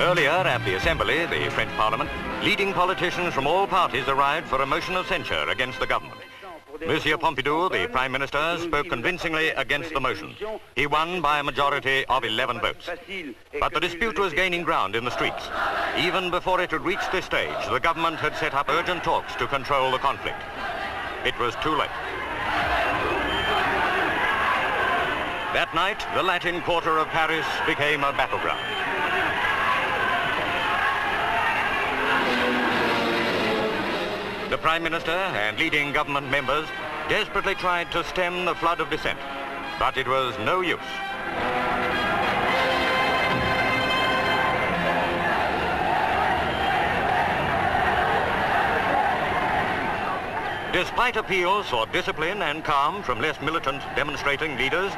Earlier at the Assembly, the French Parliament, leading politicians from all parties arrived for a motion of censure against the government. Monsieur Pompidou, the Prime Minister, spoke convincingly against the motion. He won by a majority of 11 votes. But the dispute was gaining ground in the streets. Even before it had reached this stage, the government had set up urgent talks to control the conflict. It was too late. That night, the Latin Quarter of Paris became a battleground. The Prime Minister and leading government members desperately tried to stem the flood of dissent, but it was no use. Despite appeals for discipline and calm from less militant demonstrating leaders,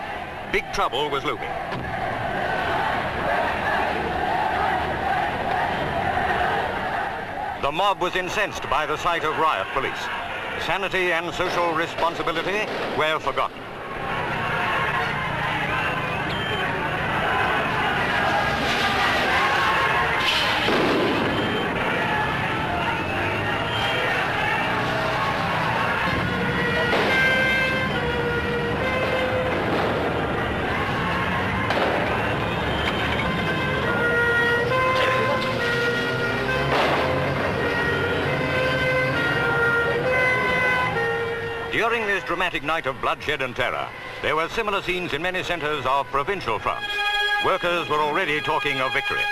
big trouble was looming. The mob was incensed by the sight of riot police. Sanity and social responsibility were forgotten. During this dramatic night of bloodshed and terror, there were similar scenes in many centres of provincial France. Workers were already talking of victory,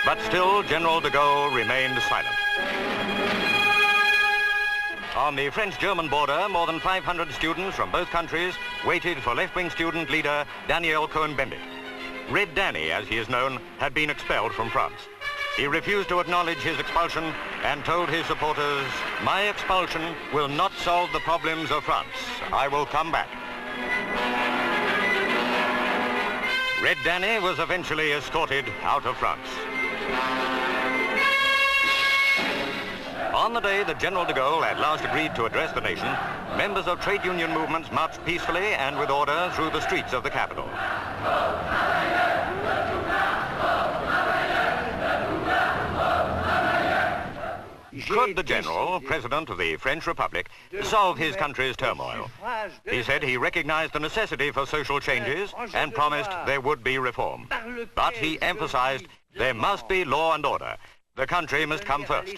but still General de Gaulle remained silent. On the French-German border, more than 500 students from both countries waited for left-wing student leader Daniel Cohn-Bendit. Red Danny, as he is known, had been expelled from France. He refused to acknowledge his expulsion and told his supporters, "My expulsion will not solve the problems of France. I will come back." Red Danny was eventually escorted out of France. On the day that General de Gaulle at last agreed to address the nation, members of trade union movements marched peacefully and with order through the streets of the capital. Could the general, president of the French Republic, solve his country's turmoil? He said he recognized the necessity for social changes and promised there would be reform. But he emphasized there must be law and order. The country must come first.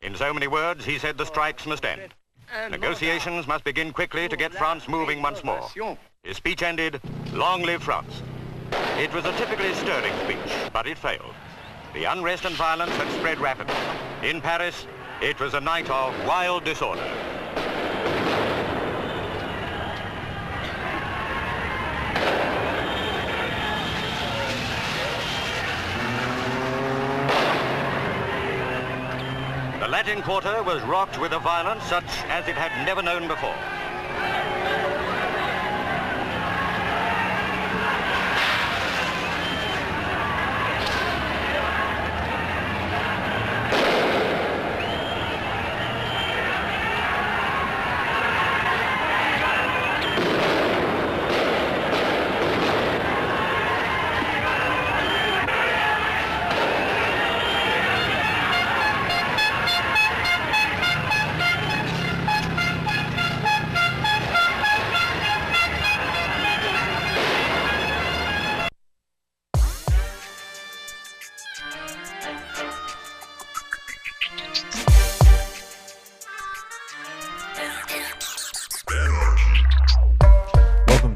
In so many words, he said the strikes must end. Negotiations must begin quickly to get France moving once more. His speech ended, "Long live France." It was a typically stirring speech, but it failed. The unrest and violence had spread rapidly. In Paris, it was a night of wild disorder. The Latin Quarter was rocked with a violence such as it had never known before.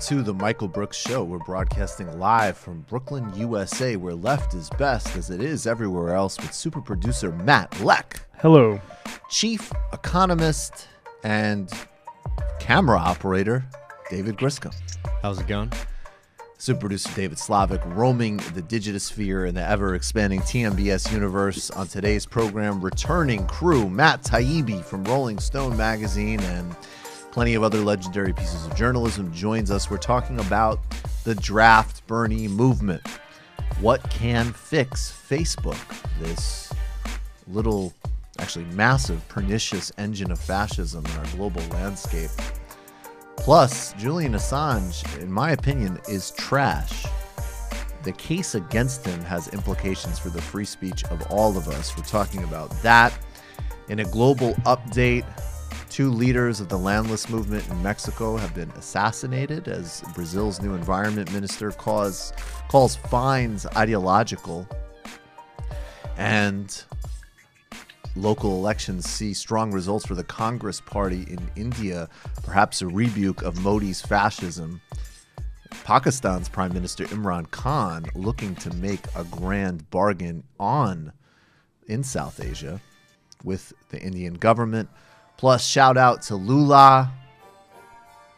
To the Michael Brooks Show. We're broadcasting live from Brooklyn, USA, where left is best, as it is everywhere else, with super producer Matt Leck. Hello. Chief economist and camera operator David Griscom. How's it going? Super producer David Slavic, roaming the digitosphere in the ever-expanding TMBS universe. On today's program, returning crew Matt Taibbi from Rolling Stone magazine and plenty of other legendary pieces of journalism joins us. We're talking about the draft Bernie movement. What can fix Facebook, this little, actually massive, pernicious engine of fascism in our global landscape? Plus, Julian Assange, in my opinion, is trash. the case against him has implications for the free speech of all of us. We're talking about that. In a global update, 2 leaders of the Landless Movement in Mexico have been assassinated as Brazil's new environment minister calls fines ideological. And local elections see strong results for the Congress Party in India, perhaps a rebuke of Modi's fascism. Pakistan's Prime Minister Imran Khan looking to make a grand bargain in South Asia with the Indian government. Plus, shout out to Lula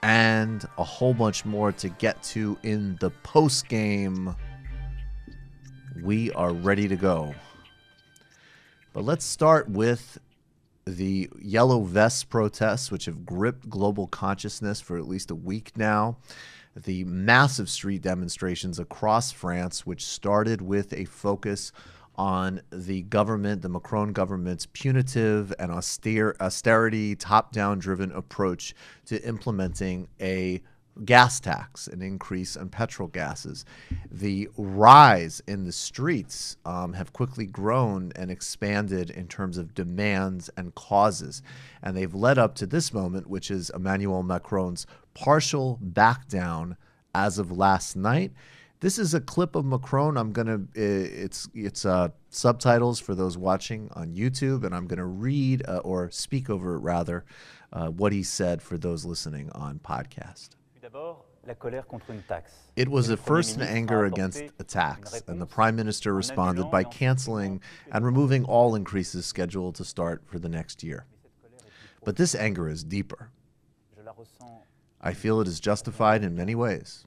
and a whole bunch more to get to in the post game. We are ready to go. But let's start with the yellow vest protests, which have gripped global consciousness for at least a week now. The massive street demonstrations across France, which started with a focus on the government, the Macron government's punitive and austerity, top-down driven approach to implementing a gas tax, an increase in petrol gases. The rise in the streets have quickly grown and expanded in terms of demands and causes. And they've led up to this moment, which is Emmanuel Macron's partial back down as of last night. This is a clip of Macron. It's subtitles for those watching on YouTube, and I'm gonna read or speak over it rather, what he said for those listening on podcast. It was at first an anger against a tax, and the Prime Minister responded by canceling and removing all increases scheduled to start for the next year. But this anger is deeper. I feel it is justified in many ways.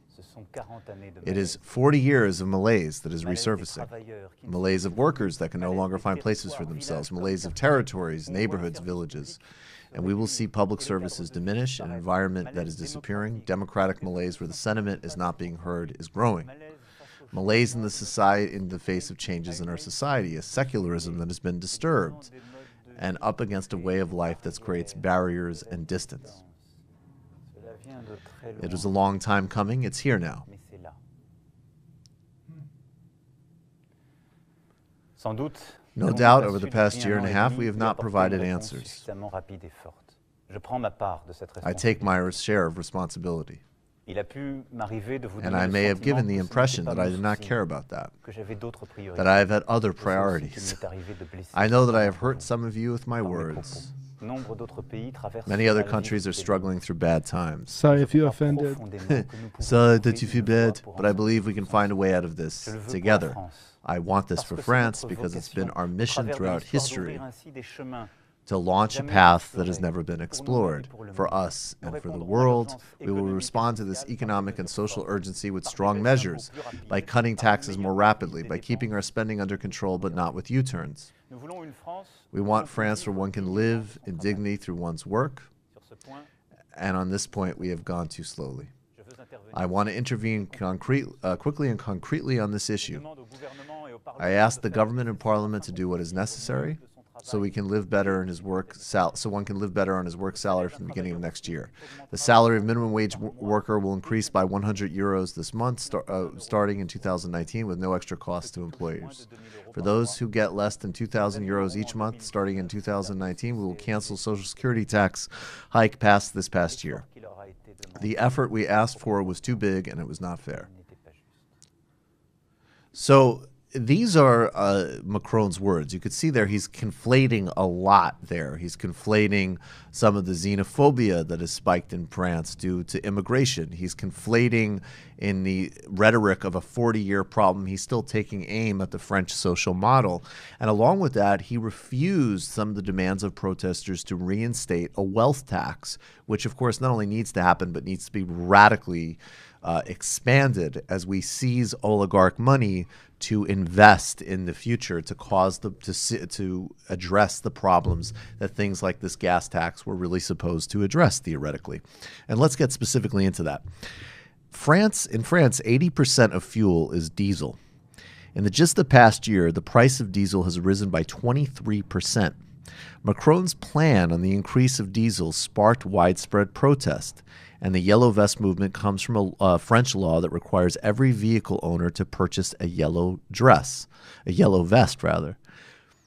It is 40 years of malaise that is resurfacing. Malaise of workers that can no longer find places for themselves. Malaise of territories, neighborhoods, villages. And we will see public services diminish, an environment that is disappearing. Democratic malaise where the sentiment is not being heard is growing. Malaise in the society, in the face of changes in our society, a secularism that has been disturbed, and up against a way of life that creates barriers and distance. It was a long time coming. It's here now. No doubt, over the past year and a half, we have not provided answers. I take my share of responsibility. And I may have given the impression that I did not care about that I have had other priorities. I know that I have hurt some of you with my words. Many other countries are struggling through bad times. Sorry if you offended. Sorry that you feel bad, but I believe we can find a way out of this together. I want this for France because it's been our mission throughout history to launch a path that has never been explored. For us and for the world, we will respond to this economic and social urgency with strong measures, by cutting taxes more rapidly, by keeping our spending under control but not with U-turns. We want France where one can live in dignity through one's work, and on this point we have gone too slowly. I want to intervene quickly and concretely on this issue. I ask the government and parliament to do what is necessary so we can live better in his work so one can live better on his work salary from the beginning of next year. The salary of minimum wage worker will increase by 100 euros this month, starting in 2019, with no extra cost to employers. For those who get less than 2,000 euros each month, starting in 2019, we will cancel Social Security tax hike passed this past year. The effort we asked for was too big, and it was not fair. So these are Macron's words. You could see there he's conflating a lot there. He's conflating some of the xenophobia that has spiked in France due to immigration. He's conflating in the rhetoric of a 40-year problem. He's still taking aim at the French social model. And along with that, he refused some of the demands of protesters to reinstate a wealth tax, which of course not only needs to happen, but needs to be radically expanded as we seize oligarch money to invest in the future to address the problems that things like this gas tax were really supposed to address theoretically. And let's get specifically into that. In France, 80% of fuel is diesel. In just the past year, the price of diesel has risen by 23%. Macron's plan on the increase of diesel sparked widespread protest, and the Yellow Vest movement comes from a French law that requires every vehicle owner to purchase a yellow vest.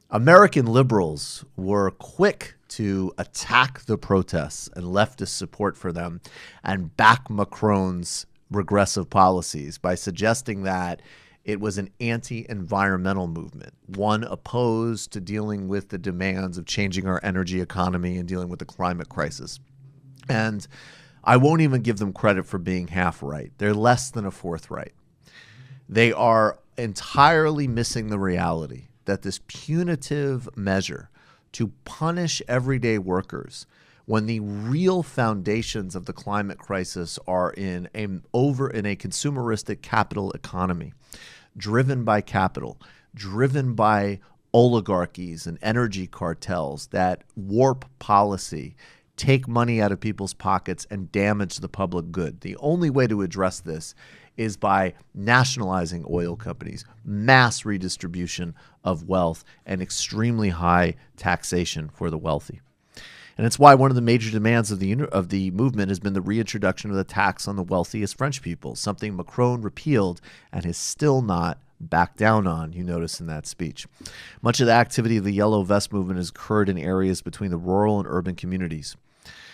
American liberals were quick to attack the protests and leftist support for them and back Macron's regressive policies by suggesting that it was an anti-environmental movement, one opposed to dealing with the demands of changing our energy economy and dealing with the climate crisis. And I won't even give them credit for being half right. They're less than a fourth right. They are entirely missing the reality that this punitive measure to punish everyday workers when the real foundations of the climate crisis are in a consumeristic capital economy, driven by capital, driven by oligarchies and energy cartels that warp policy, take money out of people's pockets, and damage the public good. The only way to address this is by nationalizing oil companies, mass redistribution of wealth, and extremely high taxation for the wealthy. And it's why one of the major demands of the movement has been the reintroduction of the tax on the wealthiest French people, something Macron repealed and has still not backed down on, you notice in that speech. Much of the activity of the Yellow Vest movement has occurred in areas between the rural and urban communities.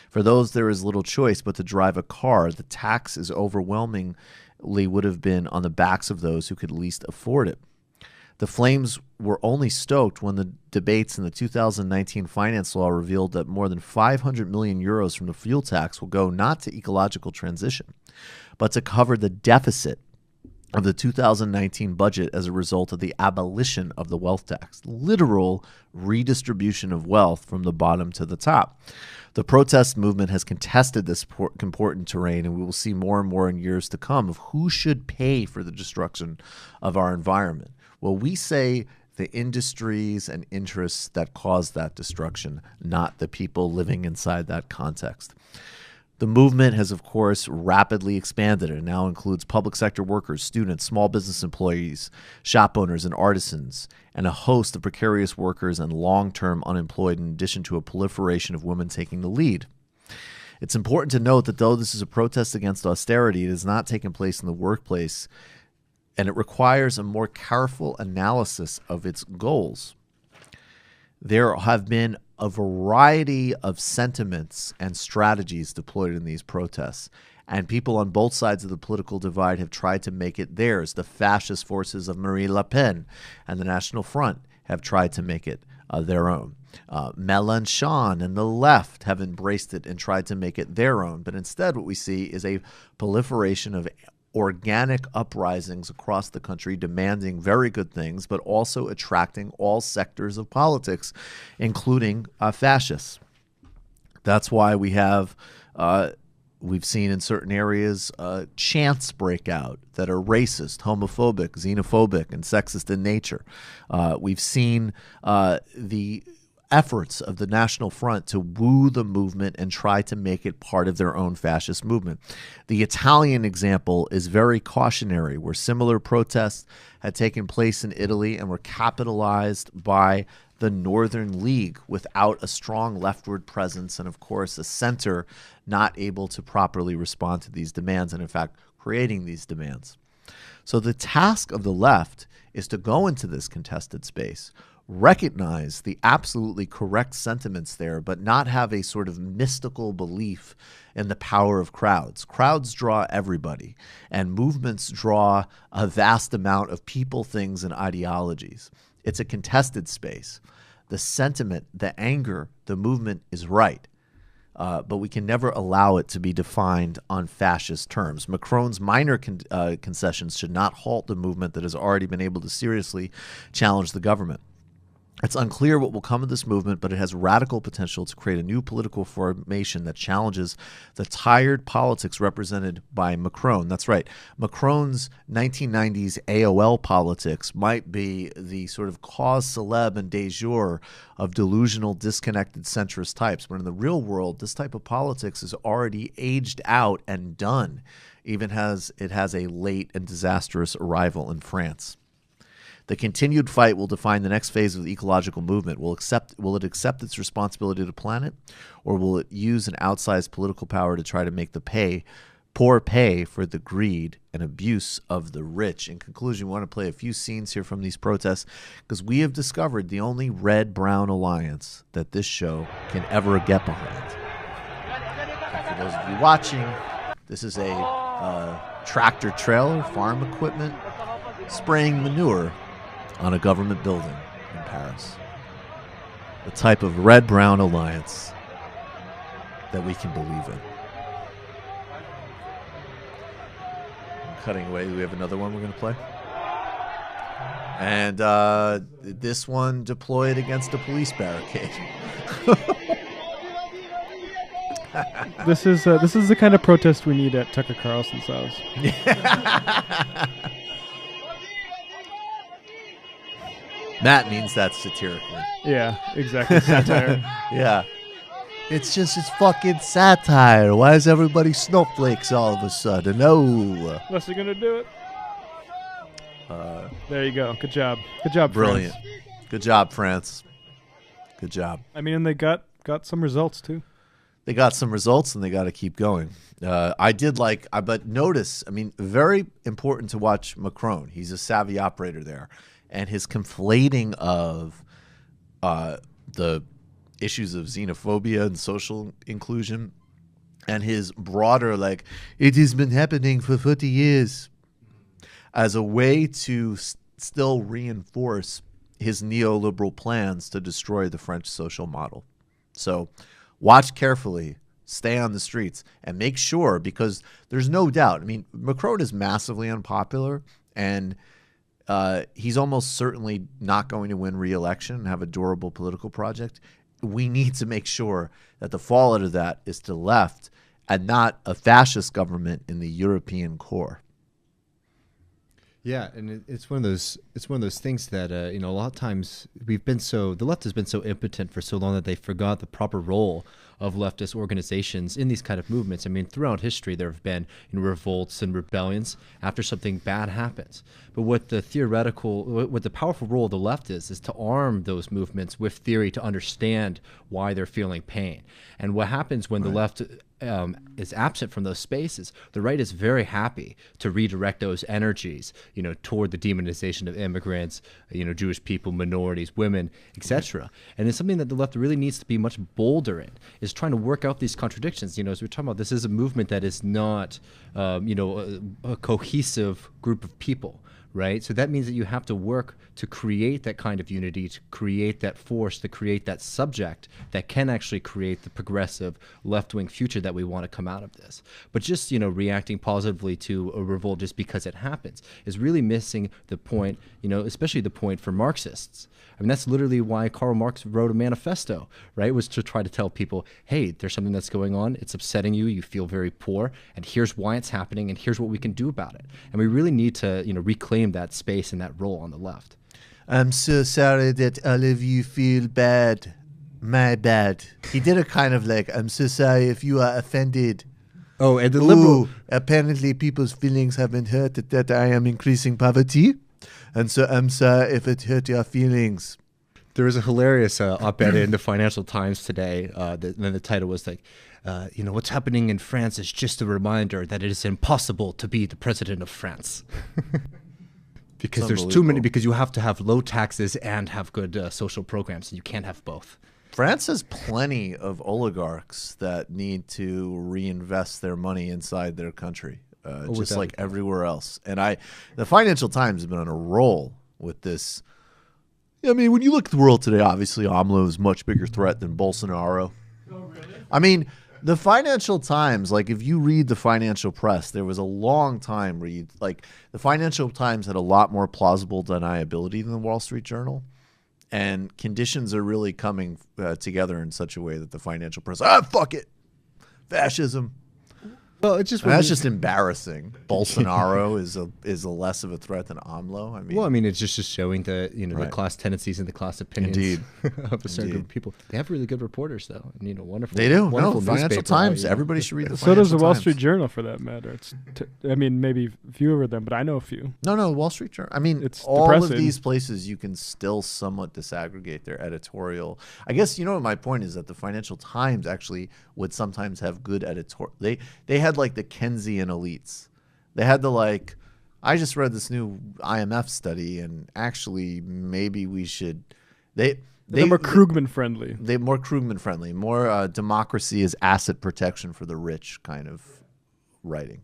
For those, there is little choice but to drive a car. The tax is overwhelmingly would have been on the backs of those who could least afford it. The flames were only stoked when the debates in the 2019 finance law revealed that more than 500 million euros from the fuel tax will go not to ecological transition, but to cover the deficit of the 2019 budget as a result of the abolition of the wealth tax, literal redistribution of wealth from the bottom to the top. The protest movement has contested this important terrain, and we will see more and more in years to come of who should pay for the destruction of our environment. Well, we say the industries and interests that cause that destruction, not the people living inside that context. The movement has, of course, rapidly expanded and now includes public sector workers, students, small business employees, shop owners, and artisans, and a host of precarious workers and long-term unemployed, in addition to a proliferation of women taking the lead. It's important to note that though this is a protest against austerity, it has not taken place in the workplace, and it requires a more careful analysis of its goals. There have been a variety of sentiments and strategies deployed in these protests, and people on both sides of the political divide have tried to make it theirs. The fascist forces of Marine Le Pen and the National Front have tried to make it their own. Mélenchon and the left have embraced it and tried to make it their own, but instead what we see is a proliferation of organic uprisings across the country demanding very good things, but also attracting all sectors of politics, including fascists. That's why we have, we've seen in certain areas chants break out that are racist, homophobic, xenophobic, and sexist in nature. We've seen the efforts of the National Front to woo the movement and try to make it part of their own fascist movement. The Italian example is very cautionary, where similar protests had taken place in Italy and were capitalized by the Northern League without a strong leftward presence and, of course, a center not able to properly respond to these demands and, in fact, creating these demands. So the task of the left is to go into this contested space, recognize the absolutely correct sentiments there, but not have a sort of mystical belief in the power of crowds. Crowds draw everybody, and movements draw a vast amount of people, things, and ideologies. It's a contested space. The sentiment, the anger, the movement is right. But we can never allow it to be defined on fascist terms. Macron's minor concessions should not halt the movement that has already been able to seriously challenge the government. It's unclear what will come of this movement, but it has radical potential to create a new political formation that challenges the tired politics represented by Macron. That's right. Macron's 1990s AOL politics might be the sort of cause célèbre and de jour of delusional, disconnected centrist types. But in the real world, this type of politics is already aged out and done, even as it has a late and disastrous arrival in France. The continued fight will define the next phase of the ecological movement. Will it accept its responsibility to the planet, or will it use an outsized political power to try to make the poor pay for the greed and abuse of the rich? In conclusion, we want to play a few scenes here from these protests because we have discovered the only red-brown alliance that this show can ever get behind. And for those of you watching, this is a tractor trailer, farm equipment, spraying manure on a government building in Paris. The type of red-brown alliance that we can believe in. Cutting away, we have another one we're going to play. And this one deployed against a police barricade. This is the kind of protest we need at Tucker Carlson's house. Matt means that satirically. Yeah, exactly. Satire. Yeah. It's fucking satire. Why is everybody snowflakes all of a sudden? No. Unless they're going to do it. There you go. Good job. Good job, brilliant. France. Good job, France. Good job. I mean, and they got some results, too. They got some results, and they got to keep going. But notice, I mean, very important to watch Macron. He's a savvy operator there. And his conflating of the issues of xenophobia and social inclusion and his broader, like, it has been happening for 40 years as a way to still reinforce his neoliberal plans to destroy the French social model. So watch carefully, stay on the streets, and make sure, because there's no doubt. I mean, Macron is massively unpopular, and he's almost certainly not going to win re-election and have a durable political project. We need to make sure that the fallout of that is to the left and not a fascist government in the European core. Yeah, and it's one of those things that a lot of times the left has been so impotent for so long that they forgot the proper role of leftist organizations in these kind of movements. I mean, throughout history there have been revolts and rebellions after something bad happens. But what the powerful role of the left is to arm those movements with theory to understand why they're feeling pain. And what happens when the left is absent from those spaces, the right is very happy to redirect those energies, toward the demonization of immigrants, Jewish people, minorities, women, etc. And it's something that the left really needs to be much bolder in, is trying to work out these contradictions. As we're talking about, this is a movement that is not, a cohesive group of people. Right? So that means that you have to work to create that kind of unity, to create that force, to create that subject that can actually create the progressive left-wing future that we want to come out of this. But just, reacting positively to a revolt just because it happens is really missing the point, especially the point for Marxists. I mean, that's literally why Karl Marx wrote a manifesto, right? Was to try to tell people, hey, there's something that's going on. It's upsetting you. You feel very poor. And here's why it's happening. And here's what we can do about it. And we really need to, reclaim that space and that role on the left. I'm so sorry that all of you feel bad. My bad. He did a kind of like, I'm so sorry if you are offended. Oh, and the liberal... Apparently people's feelings have been hurt that I am increasing poverty. And so I'm sorry if it hurt your feelings. There was a hilarious op-ed in the Financial Times today. Then the title was like, what's happening in France is just a reminder that it is impossible to be the president of France. Because there's too many, because you have to have low taxes and have good social programs, and you can't have both. France has plenty of oligarchs that need to reinvest their money inside their country, just like everywhere else. And the Financial Times has been on a roll with this. I mean, when you look at the world today, obviously AMLO is a much bigger threat than Bolsonaro. Oh, really? I mean, the Financial Times, like if you read the financial press, there was a long time where the Financial Times had a lot more plausible deniability than the Wall Street Journal. And conditions are really coming together in such a way that the financial press, fuck it, fascism. Well, it's just that's just embarrassing. Bolsonaro is a less of a threat than AMLO. I mean, well, I mean, it's just showing the the class tendencies and the class opinions of a certain group of people. They have really good reporters, though, and wonderful. They do. Wonderful Financial Times. Everybody should read the. So does the Wall Times. Street Journal, for that matter. It's I mean, maybe fewer of them, but I know a few. No, Wall Street Journal. I mean, it's all depressing. of these places you can still somewhat disaggregate their editorial. I guess what my point is, that the Financial Times actually would sometimes have good editorial. They had like the Keynesian elites. They had the I just read this new IMF study, and actually maybe we should. They're more Krugman friendly. They're more Krugman friendly. More democracy is asset protection for the rich kind of writing.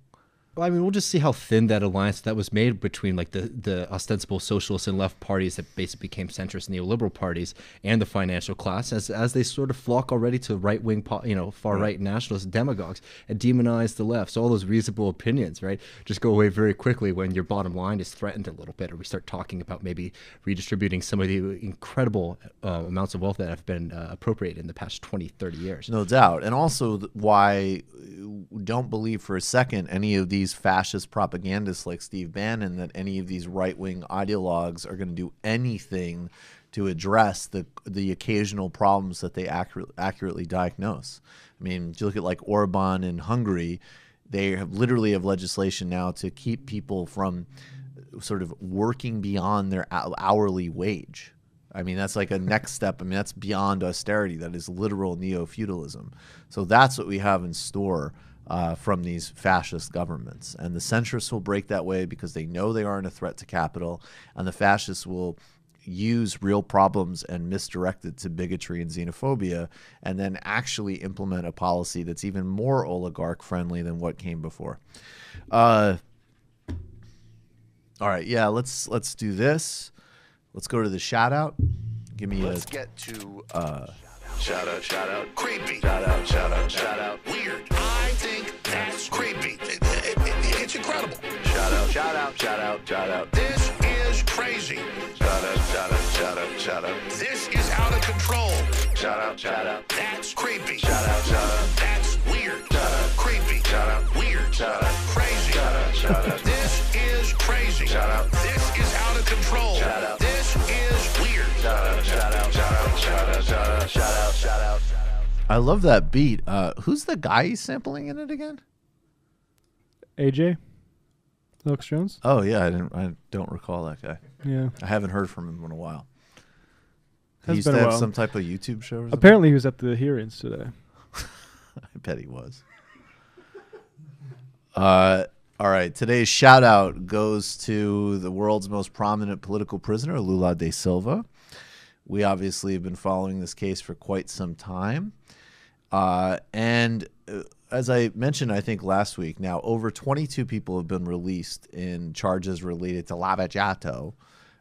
Well, I mean, we'll just see how thin that alliance that was made between the ostensible socialist and left parties that basically became centrist neoliberal parties and the financial class as they sort of flock already to right-wing, far right nationalist demagogues and demonize the left. So all those reasonable opinions, right, just go away very quickly when your bottom line is threatened a little bit, or we start talking about maybe redistributing some of the incredible amounts of wealth that have been appropriated in the past 20, 30 years. No doubt. And also why don't believe for a second any of these fascist propagandists like Steve Bannon that any of these right-wing ideologues are going to do anything to address the occasional problems that they accurately diagnose. I mean, you look at Orban in Hungary, they have literally have legislation now to keep people from sort of working beyond their hourly wage. I mean, that's like a next step. I mean, that's beyond austerity. That is literal neo-feudalism. So that's what we have in store from these fascist governments. And the centrists will break that way because they know they aren't a threat to capital, and the fascists will use real problems and misdirect it to bigotry and xenophobia, and then actually implement a policy that's even more oligarch-friendly than what came before. All right, yeah, let's do this. Let's go to the Shoutout. Give me Let's get to Shoutout. creepy. Shoutout. Weird. I think that's creepy. It's incredible. Shoutout. This is crazy. Shoutout. This is out of control. Shoutout. That's creepy. Shoutout. That's weird. Creepy. Weird. Crazy. This is crazy. This is out of control. This is weird. Shoutout. I love that beat. Who's the guy he's sampling in it again? AJ, Alex Jones. Oh yeah, I don't recall that guy. Yeah, I haven't heard from him in a while. He Has used been to a have while. some type of YouTube show or something? Apparently he was at the hearings today. I bet he was. All right, today's shout out goes to the world's most prominent political prisoner, Lula da Silva. We obviously have been following this case for quite some time. And as I mentioned, I think last week, now over 22 people have been released in charges related to Lava Jato,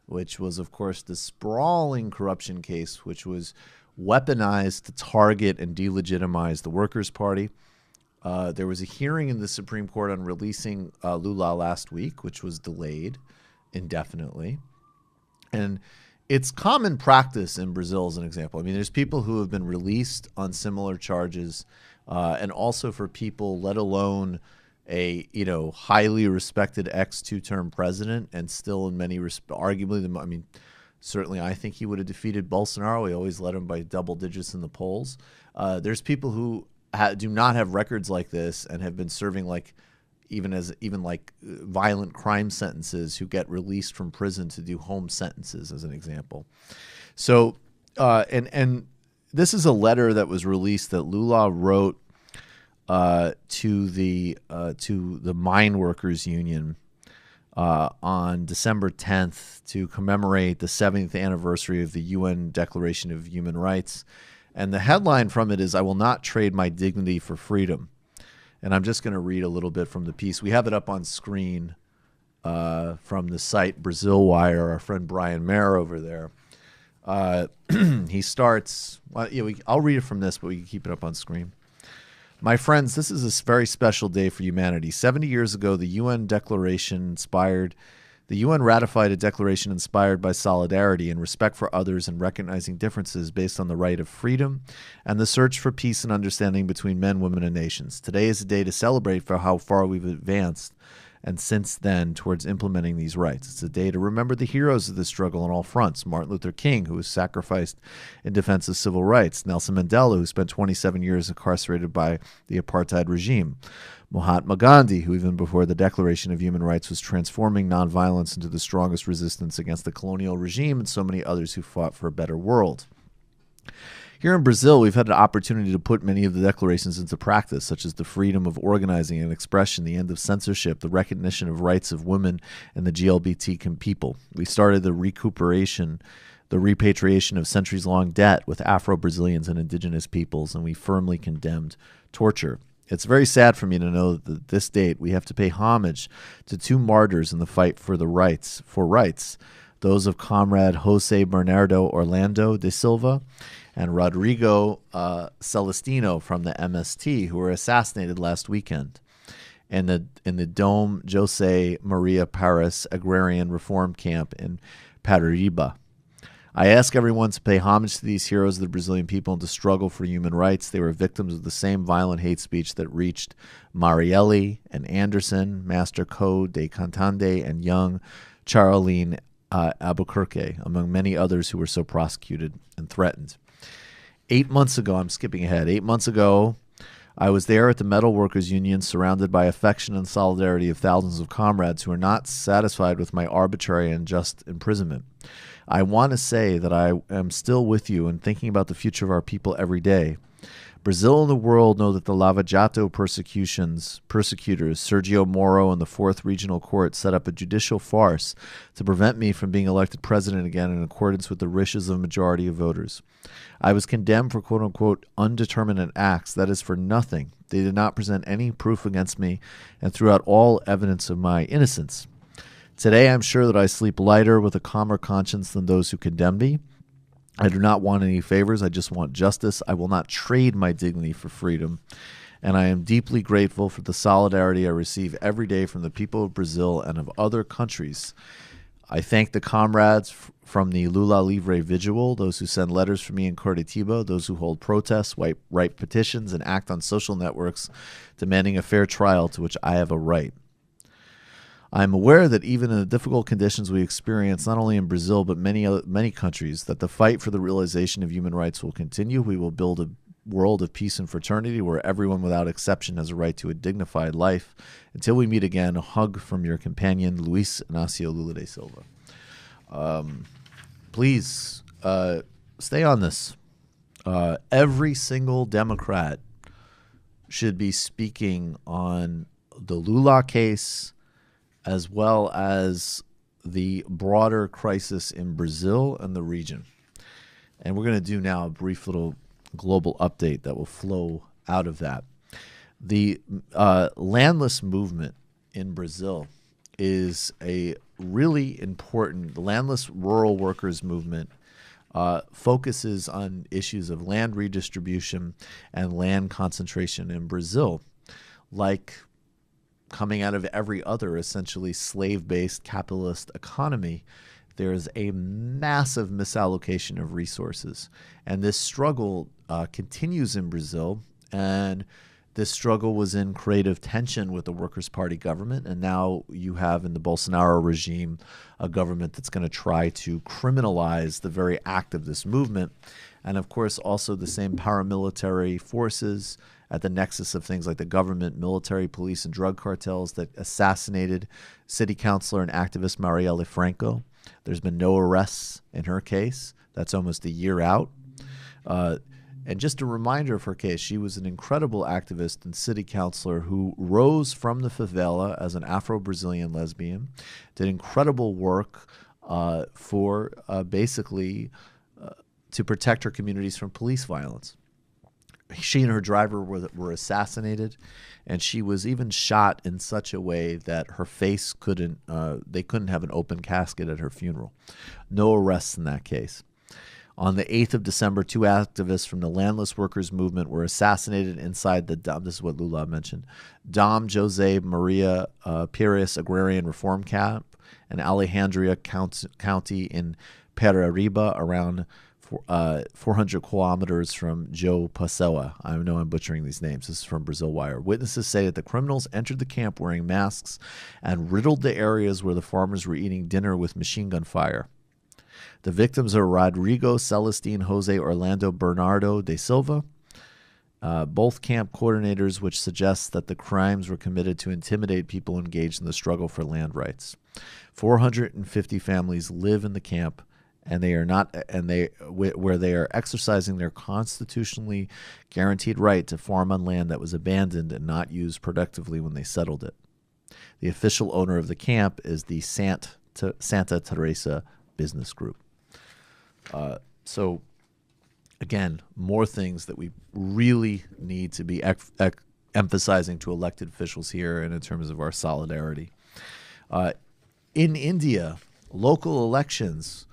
which was, of course, the sprawling corruption case, which was weaponized to target and delegitimize the Workers' Party. There was a hearing in the Supreme Court on releasing Lula last week, which was delayed indefinitely. And it's common practice in Brazil, as an example. I mean, there's people who have been released on similar charges, and also for people, let alone a highly respected two-term president, and still in many arguably, certainly I think he would have defeated Bolsonaro. He always led him by double digits in the polls. There's people who do not have records like this and have been serving violent crime sentences, who get released from prison to do home sentences, as an example. So, and this is a letter that was released that Lula wrote to the mine workers union on December 10th to commemorate the 70th anniversary of the UN Declaration of Human Rights. And the headline from it is, "I will not trade my dignity for freedom." And I'm just going to read a little bit from the piece. We have it up on screen from the site Brazil Wire, our friend Brian Mayer over there. He starts, I'll read it from this, but we can keep it up on screen. "My friends, this is a very special day for humanity. 70 years ago, the UN Declaration inspired The UN ratified a declaration inspired by solidarity and respect for others and recognizing differences based on the right of freedom and the search for peace and understanding between men, women, and nations. Today is a day to celebrate for how far we've advanced and since then towards implementing these rights. It's a day to remember the heroes of this struggle on all fronts. Martin Luther King, who was sacrificed in defense of civil rights. Nelson Mandela, who spent 27 years incarcerated by the apartheid regime. Mahatma Gandhi, who even before the Declaration of Human Rights was transforming nonviolence into the strongest resistance against the colonial regime, and so many others who fought for a better world. Here in Brazil, we've had an opportunity to put many of the declarations into practice, such as the freedom of organizing and expression, the end of censorship, the recognition of rights of women and the GLBT people. We started the repatriation of centuries-long debt with Afro-Brazilians and indigenous peoples, and we firmly condemned torture. It's very sad for me to know that at this date we have to pay homage to two martyrs in the fight for rights, those of Comrade Jose Bernardo Orlando de Silva and Rodrigo Celestino from the MST, who were assassinated last weekend in the Dom Jose Maria Paris Agrarian Reform Camp in Paraíba. I ask everyone to pay homage to these heroes of the Brazilian people and to struggle for human rights. They were victims of the same violent hate speech that reached Marielle and Anderson, Master Code de Cantande, and young Charlene Albuquerque, among many others who were so prosecuted and threatened. 8 months ago, I'm skipping ahead, 8 months ago, I was there at the Metal Workers Union surrounded by affection and solidarity of thousands of comrades who are not satisfied with my arbitrary and unjust imprisonment. I want to say that I am still with you and thinking about the future of our people every day. Brazil and the world know that the Lava Jato persecutors, Sergio Moro and the 4th Regional Court, set up a judicial farce to prevent me from being elected president again in accordance with the wishes of a majority of voters. I was condemned for quote-unquote undeterminate acts, that is for nothing. They did not present any proof against me and threw out all evidence of my innocence. Today I'm sure that I sleep lighter with a calmer conscience than those who condemned me. I do not want any favors. I just want justice. I will not trade my dignity for freedom. And I am deeply grateful for the solidarity I receive every day from the people of Brazil and of other countries. I thank the comrades from the Lula Livre Vigil, those who send letters for me in Curitiba, those who hold protests, write petitions, and act on social networks demanding a fair trial to which I have a right. I am aware that even in the difficult conditions we experience, not only in Brazil but many countries, that the fight for the realization of human rights will continue. We will build a world of peace and fraternity where everyone without exception has a right to a dignified life. Until we meet again, a hug from your companion, Luis Inácio Lula da Silva. Please stay on this. Every single Democrat should be speaking on the Lula case, as well as the broader crisis in Brazil and the region. And we're going to do now a brief little global update that will flow out of that. The Landless Movement in Brazil is a really important, the Landless Rural Workers Movement focuses on issues of land redistribution and land concentration in Brazil, like coming out of every other essentially slave-based capitalist economy. There is a massive misallocation of resources. And this struggle continues in Brazil. And this struggle was in creative tension with the Workers' Party government. And now you have in the Bolsonaro regime a government that's going to try to criminalize the very act of this movement. And of course, also the same paramilitary forces at the nexus of things like the government, military, police, and drug cartels that assassinated city councilor and activist Marielle Franco. There's been no arrests in her case. That's almost a year out. And just a reminder of her case, she was an incredible activist and city councilor who rose from the favela as an Afro-Brazilian lesbian, did incredible work for basically to protect her communities from police violence. She and her driver were assassinated, and she was even shot in such a way that her face they couldn't have an open casket at her funeral. No arrests in that case. On the 8th of December, 2 activists from the Landless Workers Movement were assassinated inside the Dom, this is what Lula mentioned, Dom Jose Maria Pires Agrarian Reform Camp, and Alejandría County in Paraíba, around 400 kilometers from João Pessoa. I know I'm butchering these names. This is from Brazil Wire. Witnesses say that the criminals entered the camp wearing masks and riddled the areas where the farmers were eating dinner with machine gun fire. The victims are Rodrigo Celestine Jose Orlando Bernardo de Silva, both camp coordinators, which suggests that the crimes were committed to intimidate people engaged in the struggle for land rights. 450 families live in the camp, and where they are exercising their constitutionally guaranteed right to farm on land that was abandoned and not used productively when they settled it. The official owner of the camp is the Santa Teresa Business Group. So, again, more things that we really need to be emphasizing to elected officials here and in terms of our solidarity. In India, local elections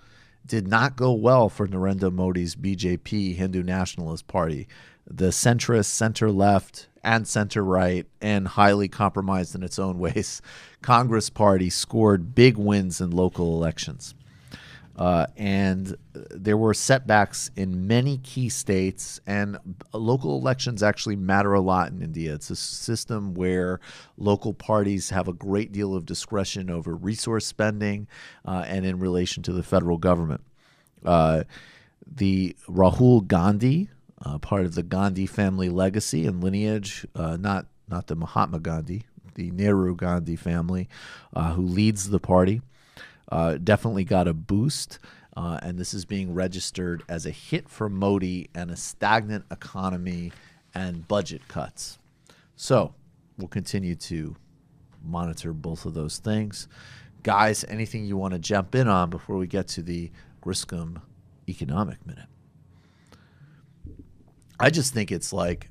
did not go well for Narendra Modi's BJP, Hindu Nationalist Party. The centrist, center-left, and center-right, and highly compromised in its own ways, Congress Party scored big wins in local elections. And there were setbacks in many key states, and local elections actually matter a lot in India. It's a system where local parties have a great deal of discretion over resource spending and in relation to the federal government. The Rahul Gandhi, part of the Gandhi family legacy and lineage, not the Mahatma Gandhi, the Nehru Gandhi family, who leads the party, definitely got a boost, and this is being registered as a hit for Modi and a stagnant economy and budget cuts. So we'll continue to monitor both of those things. Guys, anything you want to jump in on before we get to the Griscom Economic Minute? I just think it's like...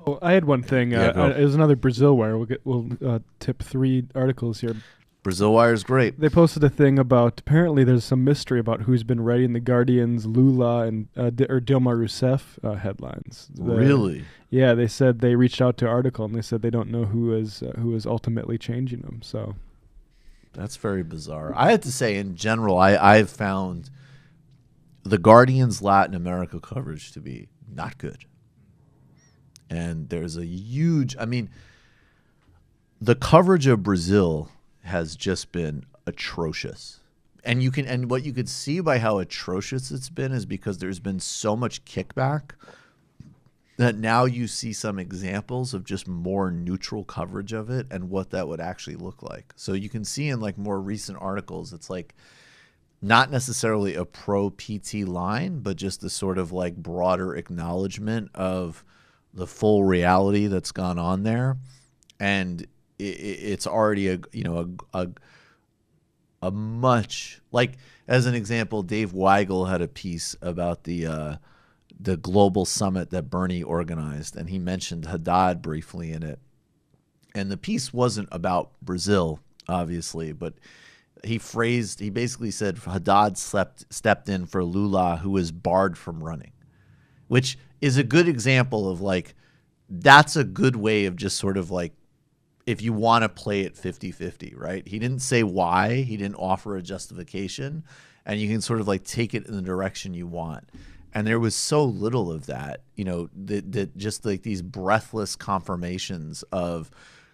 Oh, I had one thing. Yeah, it was another Brazil Wire. We'll tip 3 articles here. Brazil Wire is great. They posted a thing about, apparently there's some mystery about who's been writing the Guardian's Lula and or Dilma Rousseff headlines. Really? Yeah, they said they reached out to article and they said they don't know who is ultimately changing them. So that's very bizarre. I have to say, in general, I've found the Guardian's Latin America coverage to be not good. And there's a huge, the coverage of Brazil has just been atrocious. And what you could see by how atrocious it's been is because there's been so much kickback that now you see some examples of just more neutral coverage of it and what that would actually look like. So you can see in like more recent articles, it's like not necessarily a pro-PT line, but just a sort of like broader acknowledgement of the full reality that's gone on there. And it's already a much, like, as an example, Dave Weigel had a piece about the global summit that Bernie organized, and he mentioned Haddad briefly in it. And the piece wasn't about Brazil, obviously, but he basically said Haddad stepped in for Lula, who was barred from running, which is a good example of like, that's a good way of just sort of like, if you want to play it 50-50, right? He didn't say why, he didn't offer a justification, and you can sort of like take it in the direction you want. And there was so little of that, that just like these breathless confirmations of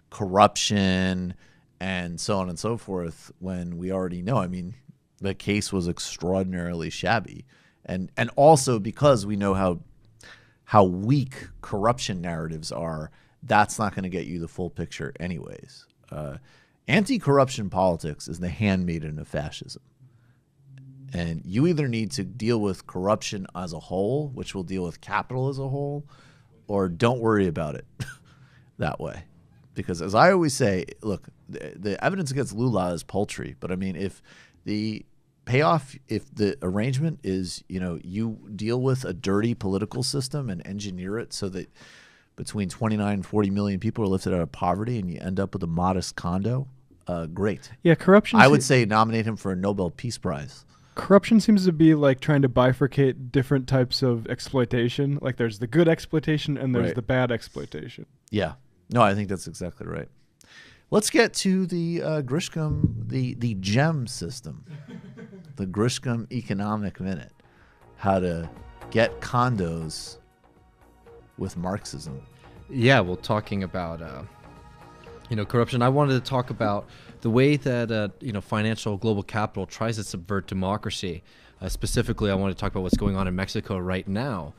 corruption and so on and so forth, when we already know, the case was extraordinarily shabby. And also because we know how weak corruption narratives are, that's not going to get you the full picture anyways. Anti-corruption politics is the handmaiden of fascism. And you either need to deal with corruption as a whole, which will deal with capital as a whole, or don't worry about it that way. Because as I always say, look, the evidence against Lula is paltry. But if the payoff, if the arrangement is, you deal with a dirty political system and engineer it so that between 29 and 40 million people are lifted out of poverty and you end up with a modest condo, great. Yeah, corruption. I would say nominate him for a Nobel Peace Prize. Corruption seems to be like trying to bifurcate different types of exploitation. Like there's the good exploitation and there's the bad exploitation. Yeah. No, I think that's exactly right. Let's get to the Grisham, the GEM system, the Grisham Economic Minute, how to get condos with Marxism. Yeah, well, talking about corruption, I wanted to talk about the way that financial global capital tries to subvert democracy. Specifically, I want to talk about what's going on in Mexico right now.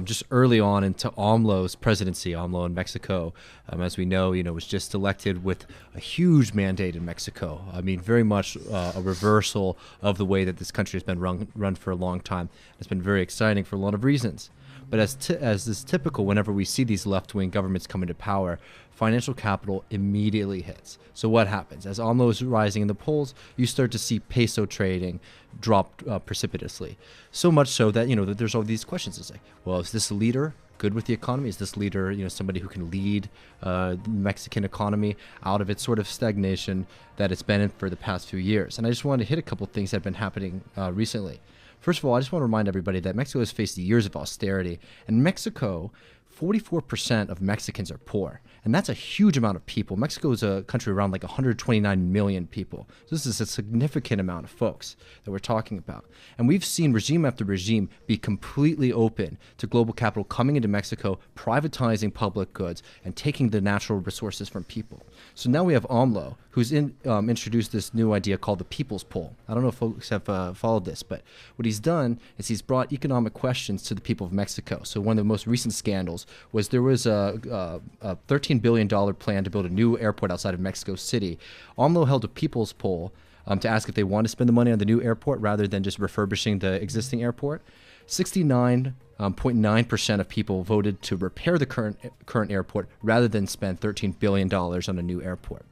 Just early on into AMLO's presidency, AMLO in Mexico, as we know, was just elected with a huge mandate in Mexico. I mean, very much a reversal of the way that this country has been run for a long time. It's been very exciting for a lot of reasons. But as is typical, whenever we see these left-wing governments come into power, financial capital immediately hits. So what happens? As AMLO is rising in the polls, you start to see peso trading drop precipitously. So much so that, that there's all these questions. It's like, well, is this a leader good with the economy? Is this leader, somebody who can lead the Mexican economy out of its sort of stagnation that it's been in for the past few years? And I just wanted to hit a couple things that have been happening recently. First of all, I just want to remind everybody that Mexico has faced years of austerity. And Mexico, 44% of Mexicans are poor. And that's a huge amount of people. Mexico is a country around like 129 million people. So this is a significant amount of folks that we're talking about. And we've seen regime after regime be completely open to global capital coming into Mexico, privatizing public goods, and taking the natural resources from people. So now we have AMLO, who's introduced this new idea called the People's Poll. I don't know if folks have followed this, but what he's done is he's brought economic questions to the people of Mexico. So one of the most recent scandals was there was a $13 billion plan to build a new airport outside of Mexico City. AMLO held a People's Poll to ask if they want to spend the money on the new airport rather than just refurbishing the existing airport. 69.9% of people voted to repair the current airport rather than spend $13 billion on a new airport,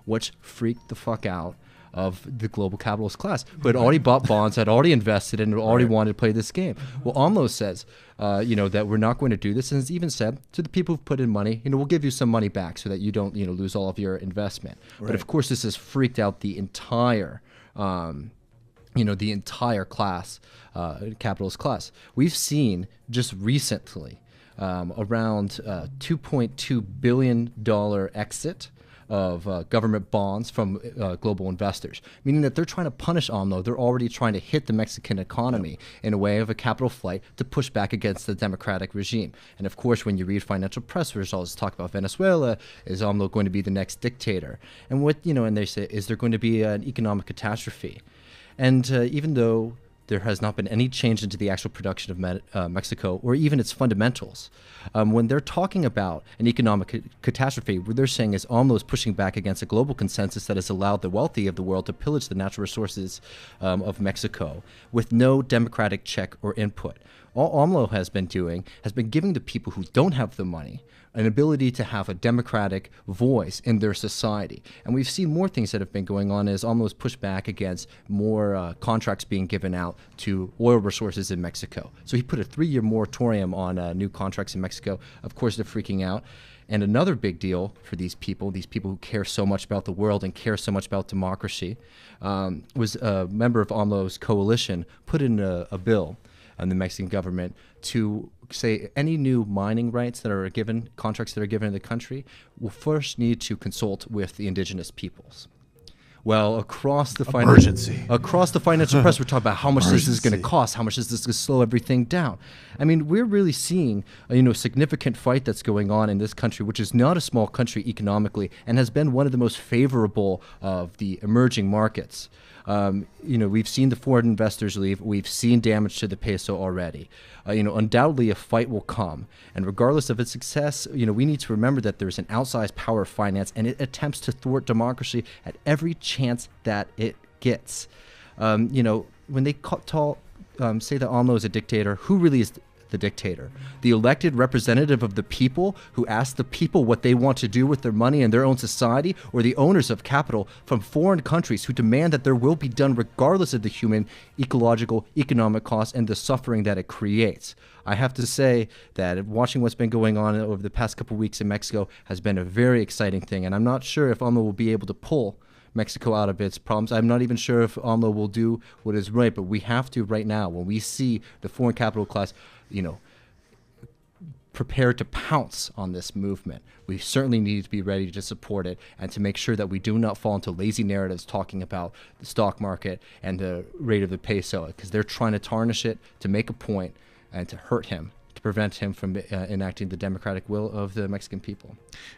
which freaked the fuck out of the global capitalist class, who had already bought bonds, had already invested, and already wanted to play this game. Well, AMLO says, that we're not going to do this, and has even said to the people who've put in money, we'll give you some money back so that you don't, lose all of your investment. Right. But of course, this has freaked out the entire class, capitalist class. We've seen just recently around $2.2 billion exit of government bonds from global investors, meaning that they're trying to punish AMLO. They're already trying to hit the Mexican economy in a way of a capital flight to push back against the democratic regime. And of course, when you read financial press results talk about Venezuela, is AMLO going to be the next dictator? And and they say, is there going to be an economic catastrophe? And even though there has not been any change into the actual production of Mexico or even its fundamentals, when they're talking about an economic catastrophe, what they're saying is AMLO is pushing back against a global consensus that has allowed the wealthy of the world to pillage the natural resources of Mexico with no democratic check or input. All AMLO has been doing has been giving the people who don't have the money an ability to have a democratic voice in their society. And we've seen more things that have been going on as AMLO's pushed back against more contracts being given out to oil resources in Mexico. So he put a 3-year moratorium on new contracts in Mexico. Of course, they're freaking out. And another big deal for these people who care so much about the world and care so much about democracy, was a member of AMLO's coalition put in a bill in the Mexican government to say any new mining rights that are given, contracts that are given in the country, will first need to consult with the indigenous peoples. Well, across the financial press, we're talking about how much this is going to cost, how much is this going to slow everything down. I mean, we're really seeing a significant fight that's going on in this country, which is not a small country economically and has been one of the most favorable of the emerging markets. We've seen the foreign investors leave. We've seen damage to the peso already. Undoubtedly a fight will come. And regardless of its success, we need to remember that there's an outsized power of finance, and it attempts to thwart democracy at every chance that it gets. When they say that AMLO is a dictator, who really is the dictator? The elected representative of the people who ask the people what they want to do with their money and their own society, or the owners of capital from foreign countries who demand that there will be done regardless of the human, ecological, economic costs and the suffering that it creates? I have to say that watching what's been going on over the past couple of weeks in Mexico has been a very exciting thing, and I'm not sure if AMLO will be able to pull Mexico out of its problems. I'm not even sure if AMLO will do what is right, but we have to right now, when we see the foreign capital class, prepared to pounce on this movement. We certainly need to be ready to support it and to make sure that we do not fall into lazy narratives talking about the stock market and the rate of the peso, because they're trying to tarnish it to make a point and to hurt him, to prevent him from enacting the democratic will of the Mexican people.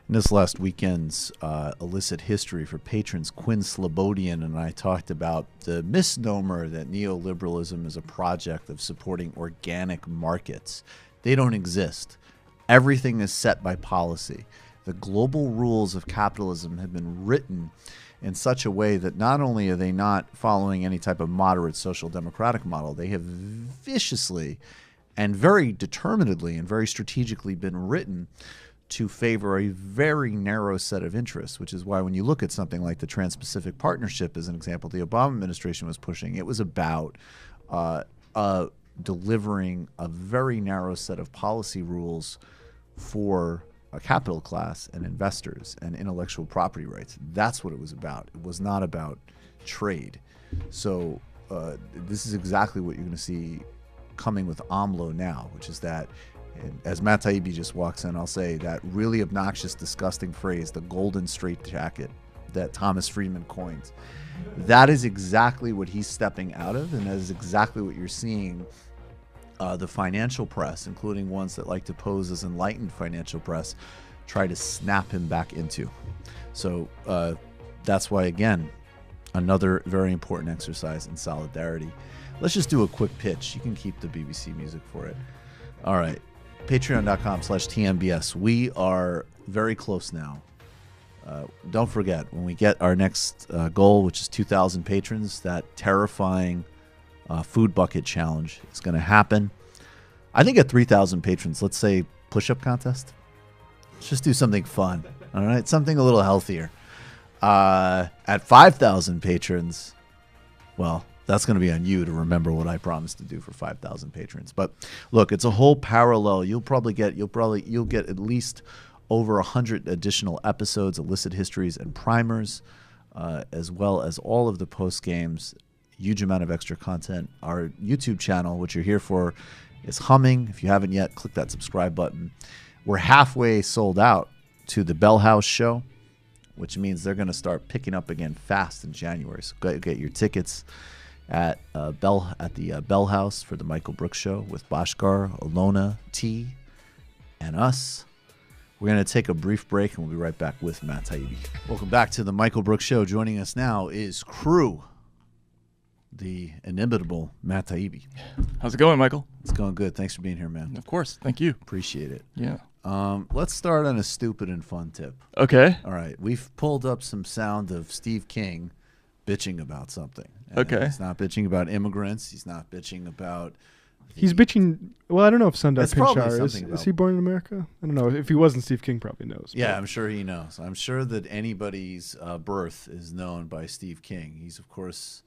In this last weekend's illicit history for patrons, Quinn Slobodian and I talked about the misnomer that neoliberalism is a project of supporting organic markets. They don't exist. Everything is set by policy. The global rules of capitalism have been written in such a way that not only are they not following any type of moderate social democratic model, they have viciously and very determinedly and very strategically been written to favor a very narrow set of interests, which is why when you look at something like the Trans-Pacific Partnership as an example the Obama administration was pushing, it was about delivering a very narrow set of policy rules for a capital class and investors and intellectual property rights. That's what it was about. It was not about trade. So this is exactly what you're going to see coming with AMLO now, which is that, as Matt Taibbi just walks in, I'll say that really obnoxious, disgusting phrase, the golden straitjacket that Thomas Friedman coined. That is exactly what he's stepping out of, and that is exactly what you're seeing the financial press, including ones that like to pose as enlightened financial press, try to snap him back into. So that's why, again, another very important exercise in solidarity. Let's just do a quick pitch. You can keep the BBC music for it. All right. Patreon.com/TMBS. We are very close now. Don't forget, when we get our next goal, which is 2,000 patrons, that terrifying food bucket challenge is going to happen. I think at 3,000 patrons, let's say push-up contest. Let's just do something fun. All right, something a little healthier. At 5,000 patrons, well, that's going to be on you to remember what I promised to do for 5,000 patrons. But look, it's a whole parallel. You'll get at least over 100 additional episodes, illicit histories and primers, as well as all of the post games. Huge amount of extra content. Our YouTube channel, which you're here for, is humming. If you haven't yet, click that subscribe button. We're halfway sold out to the Bell House show, which means they're going to start picking up again fast in January. So go get your tickets at the Bell House for the Michael Brooks show with Bhaskar, Alona, T, and us. We're going to take a brief break, and we'll be right back with Matt Taibbi. Welcome back to the Michael Brooks show. Joining us now is Crew, the inimitable Matt Taibbi. How's it going, Michael? It's going good. Thanks for being here, man. Of course. Thank you. Appreciate it. Yeah. Let's start on a stupid and fun tip. Okay. All right. We've pulled up some sound of Steve King bitching about something. And okay. He's not bitching about immigrants. He's not bitching about... He's bitching... Well, I don't know if Sundar Pichai is. Is he born in America? I don't know. If he wasn't, Steve King probably knows. Yeah, but. I'm sure he knows. I'm sure that anybody's birth is known by Steve King. He's, of course,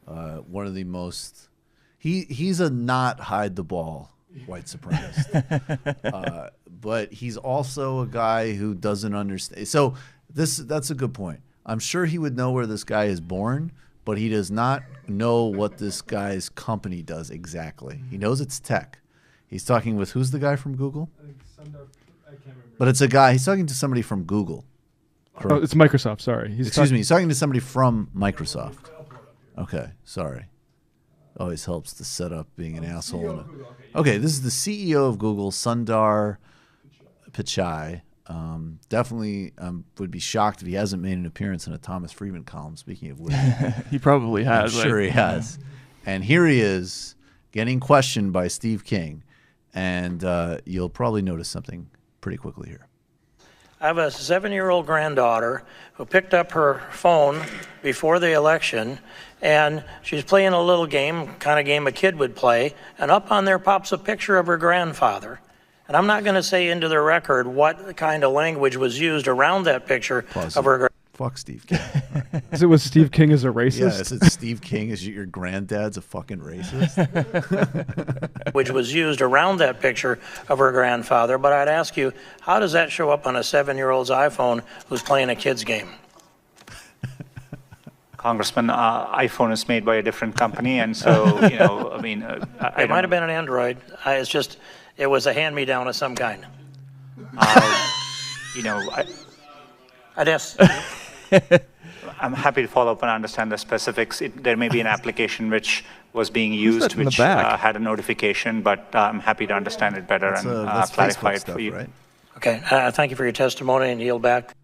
one of the most... He's a not hide-the-ball white supremacist. But he's also a guy who doesn't understand. So that's a good point. I'm sure he would know where this guy is born, but he does not know what this guy's company does exactly. He knows it's tech. He's talking with, who's the guy from Google? I think Sundar, I can't remember. But it's a guy, he's talking to somebody from Google. Correct? Oh, it's Microsoft, sorry. Excuse me, he's talking to somebody from Microsoft. Okay, sorry. Always helps to set up being an asshole. Okay, this is the CEO of Google, Sundar Pichai. Definitely would be shocked if he hasn't made an appearance in a Thomas Friedman column, speaking of which. He probably has. I'm sure he has. And here he is getting questioned by Steve King. And you'll probably notice something pretty quickly here. I have a 7-year-old granddaughter who picked up her phone before the election, and she's playing a little game, kind of game a kid would play, and up on there pops a picture of her grandfather. And I'm not going to say into the record what kind of language was used around that picture of her Fuck Steve King. Right. Is it was Steve King as a racist? Yeah, is it Steve King as your granddad's a fucking racist? Which was used around that picture of her grandfather. But I'd ask you, how does that show up on a 7-year-old's iPhone who's playing a kid's game? Congressman, iPhone is made by a different company, and so, I mean... it might have been an Android. It's just... it was a hand-me-down of some kind. You know, I'd ask. I'm happy to follow up and understand the specifics. There may be an application which was being used, that in the which back? had a notification, but I'm happy to understand it better and That's clarify Facebook it stuff, for you. right? Okay, thank you for your testimony and yield back.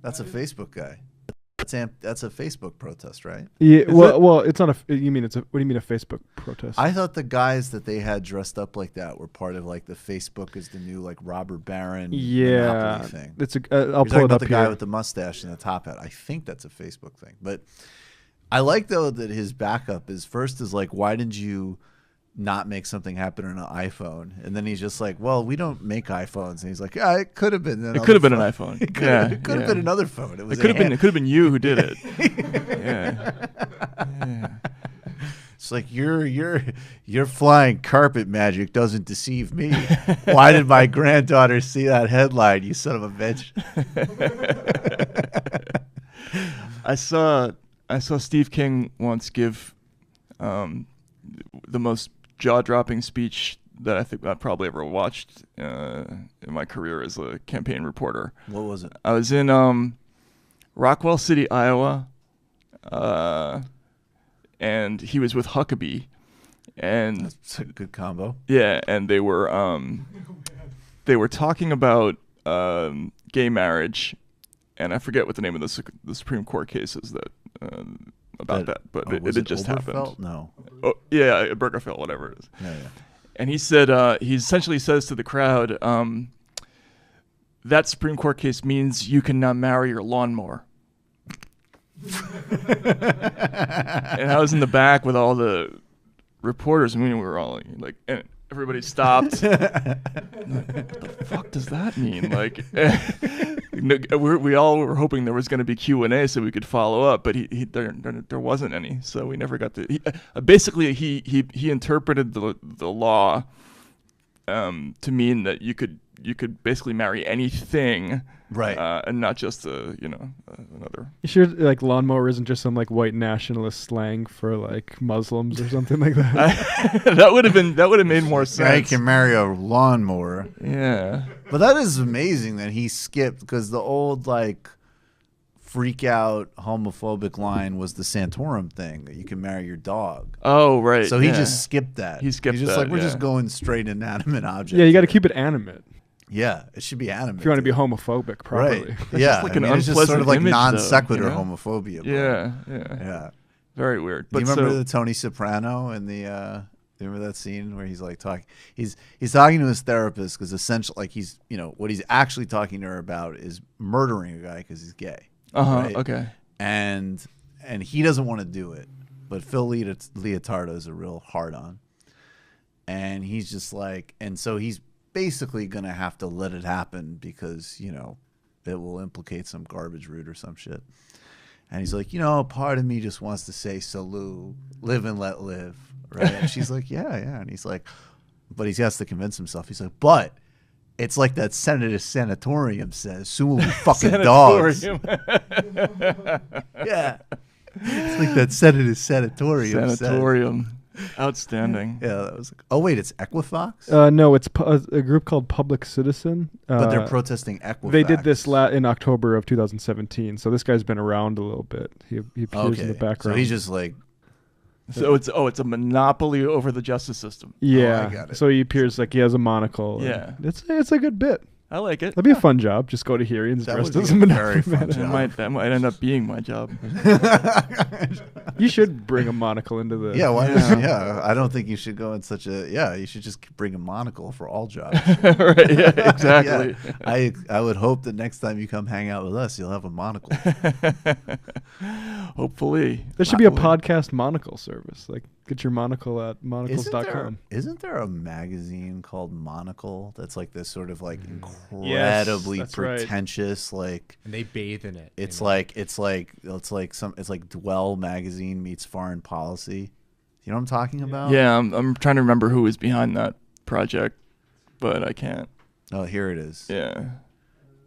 That's a Facebook guy. That's a Facebook protest, right? Yeah. Well, it's not a. You mean it's a? What do you mean a Facebook protest? I thought the guys that they had dressed up like that were part of like the Facebook is the new like robber baron Monopoly thing. It's a. You're I'll pull talking it about up the here. guy with the mustache and the top hat. I think that's a Facebook thing. But I like though that his backup is first is like, why didn't you not make something happen on an iPhone? And then he's just like, well, we don't make iPhones. And he's like, yeah, it could have been. It could have been an iPhone. It could Yeah, have been another phone. It was. It could have been. It could have been you who did it. Yeah. It's like your flying carpet magic doesn't deceive me. Why did my granddaughter see that headline? You son of a bitch. I saw Steve King once give the most jaw-dropping speech that I think I've probably ever watched in my career as a campaign reporter. What was it? I was in Rockwell City, Iowa, and he was with Huckabee, and That's a good combo. yeah, and they were talking about gay marriage, and I forget what the name of the Supreme Court case is about that, but it had just happened. Oberfeld? No. Oh, yeah, Bergerfeld, whatever it is. Yeah. And he said, he essentially says to the crowd, that Supreme Court case means you can now marry your lawnmower. And I was in the back with all the reporters. I mean, we were all like, and everybody stopped. Like, what the fuck does that mean? Like, we all were hoping there was going to be Q&A so we could follow up, but there wasn't any, so we never got to. Basically, he interpreted the law to mean that you could basically marry anything, Right. and not just another. You sure like lawnmower isn't just some like white nationalist slang for like Muslims or something like that? That would have made more Guy sense. can marry a lawnmower. Yeah. But that is amazing that he skipped, because the old like freak out homophobic line was the Santorum thing, that you can marry your dog. Oh, right. So he yeah. just skipped that. He skipped He's just that, like, we're yeah. just going straight inanimate objects. Yeah, you got to keep it animate Yeah, it should be animate. if you want to be homophobic properly. Right. That's Yeah. just like an it's just sort of unpleasant like image, non though, sequitur you know? homophobia. Bro. Yeah. Yeah. Very weird. Do But you remember so, the Tony Soprano in the remember that scene where he's like talking he's talking to his therapist, because essentially like he's what he's actually talking to her about is murdering a guy because he's gay. Right? okay. And he doesn't want to do it, but Phil Leotardo is a real hard on, and he's just like, and so he's basically gonna have to let it happen because it will implicate some garbage root or some shit. And he's like, part of me just wants to say salute, live and let live, right? And she's like, yeah. And he's like, but he has to convince himself. He's like, but it's like that Senator Sanatorium says, soon we'll be fucking dogs. Yeah. It's like that Senator Sanatorium says. Sanatorium. Outstanding. Yeah, that was. Oh wait, it's Equifax. No, it's a group called Public Citizen. But they're protesting Equifax. They did this in October of 2017. So this guy's been around a little bit. He appears in the background. So he's just like, So it's a monopoly over the justice system. yeah. I got it. So he appears like he has a monocle. Yeah. It's a good bit. I like it. That'd be a fun job. Just go to hearings That dressed would as be a a very monopoly fun man. job. That might end up being my job. You should bring a monocle into the. yeah, why? Yeah, I don't think you should go in such a. Yeah, you should just bring a monocle for all jobs. Right, yeah, exactly. Yeah, I would hope that next time you come hang out with us, you'll have a monocle. Hopefully. There should be a Hopefully. podcast monocle service. Like, get your monocle at monocles.com. Isn't there a magazine called Monocle that's like this sort of like incredibly that's right. pretentious, like And they bathe in it. it's like Dwell magazine meets Foreign Policy. You know what I'm talking about? Yeah, I'm trying to remember who was behind that project, but I can't. Oh, here it is. Yeah.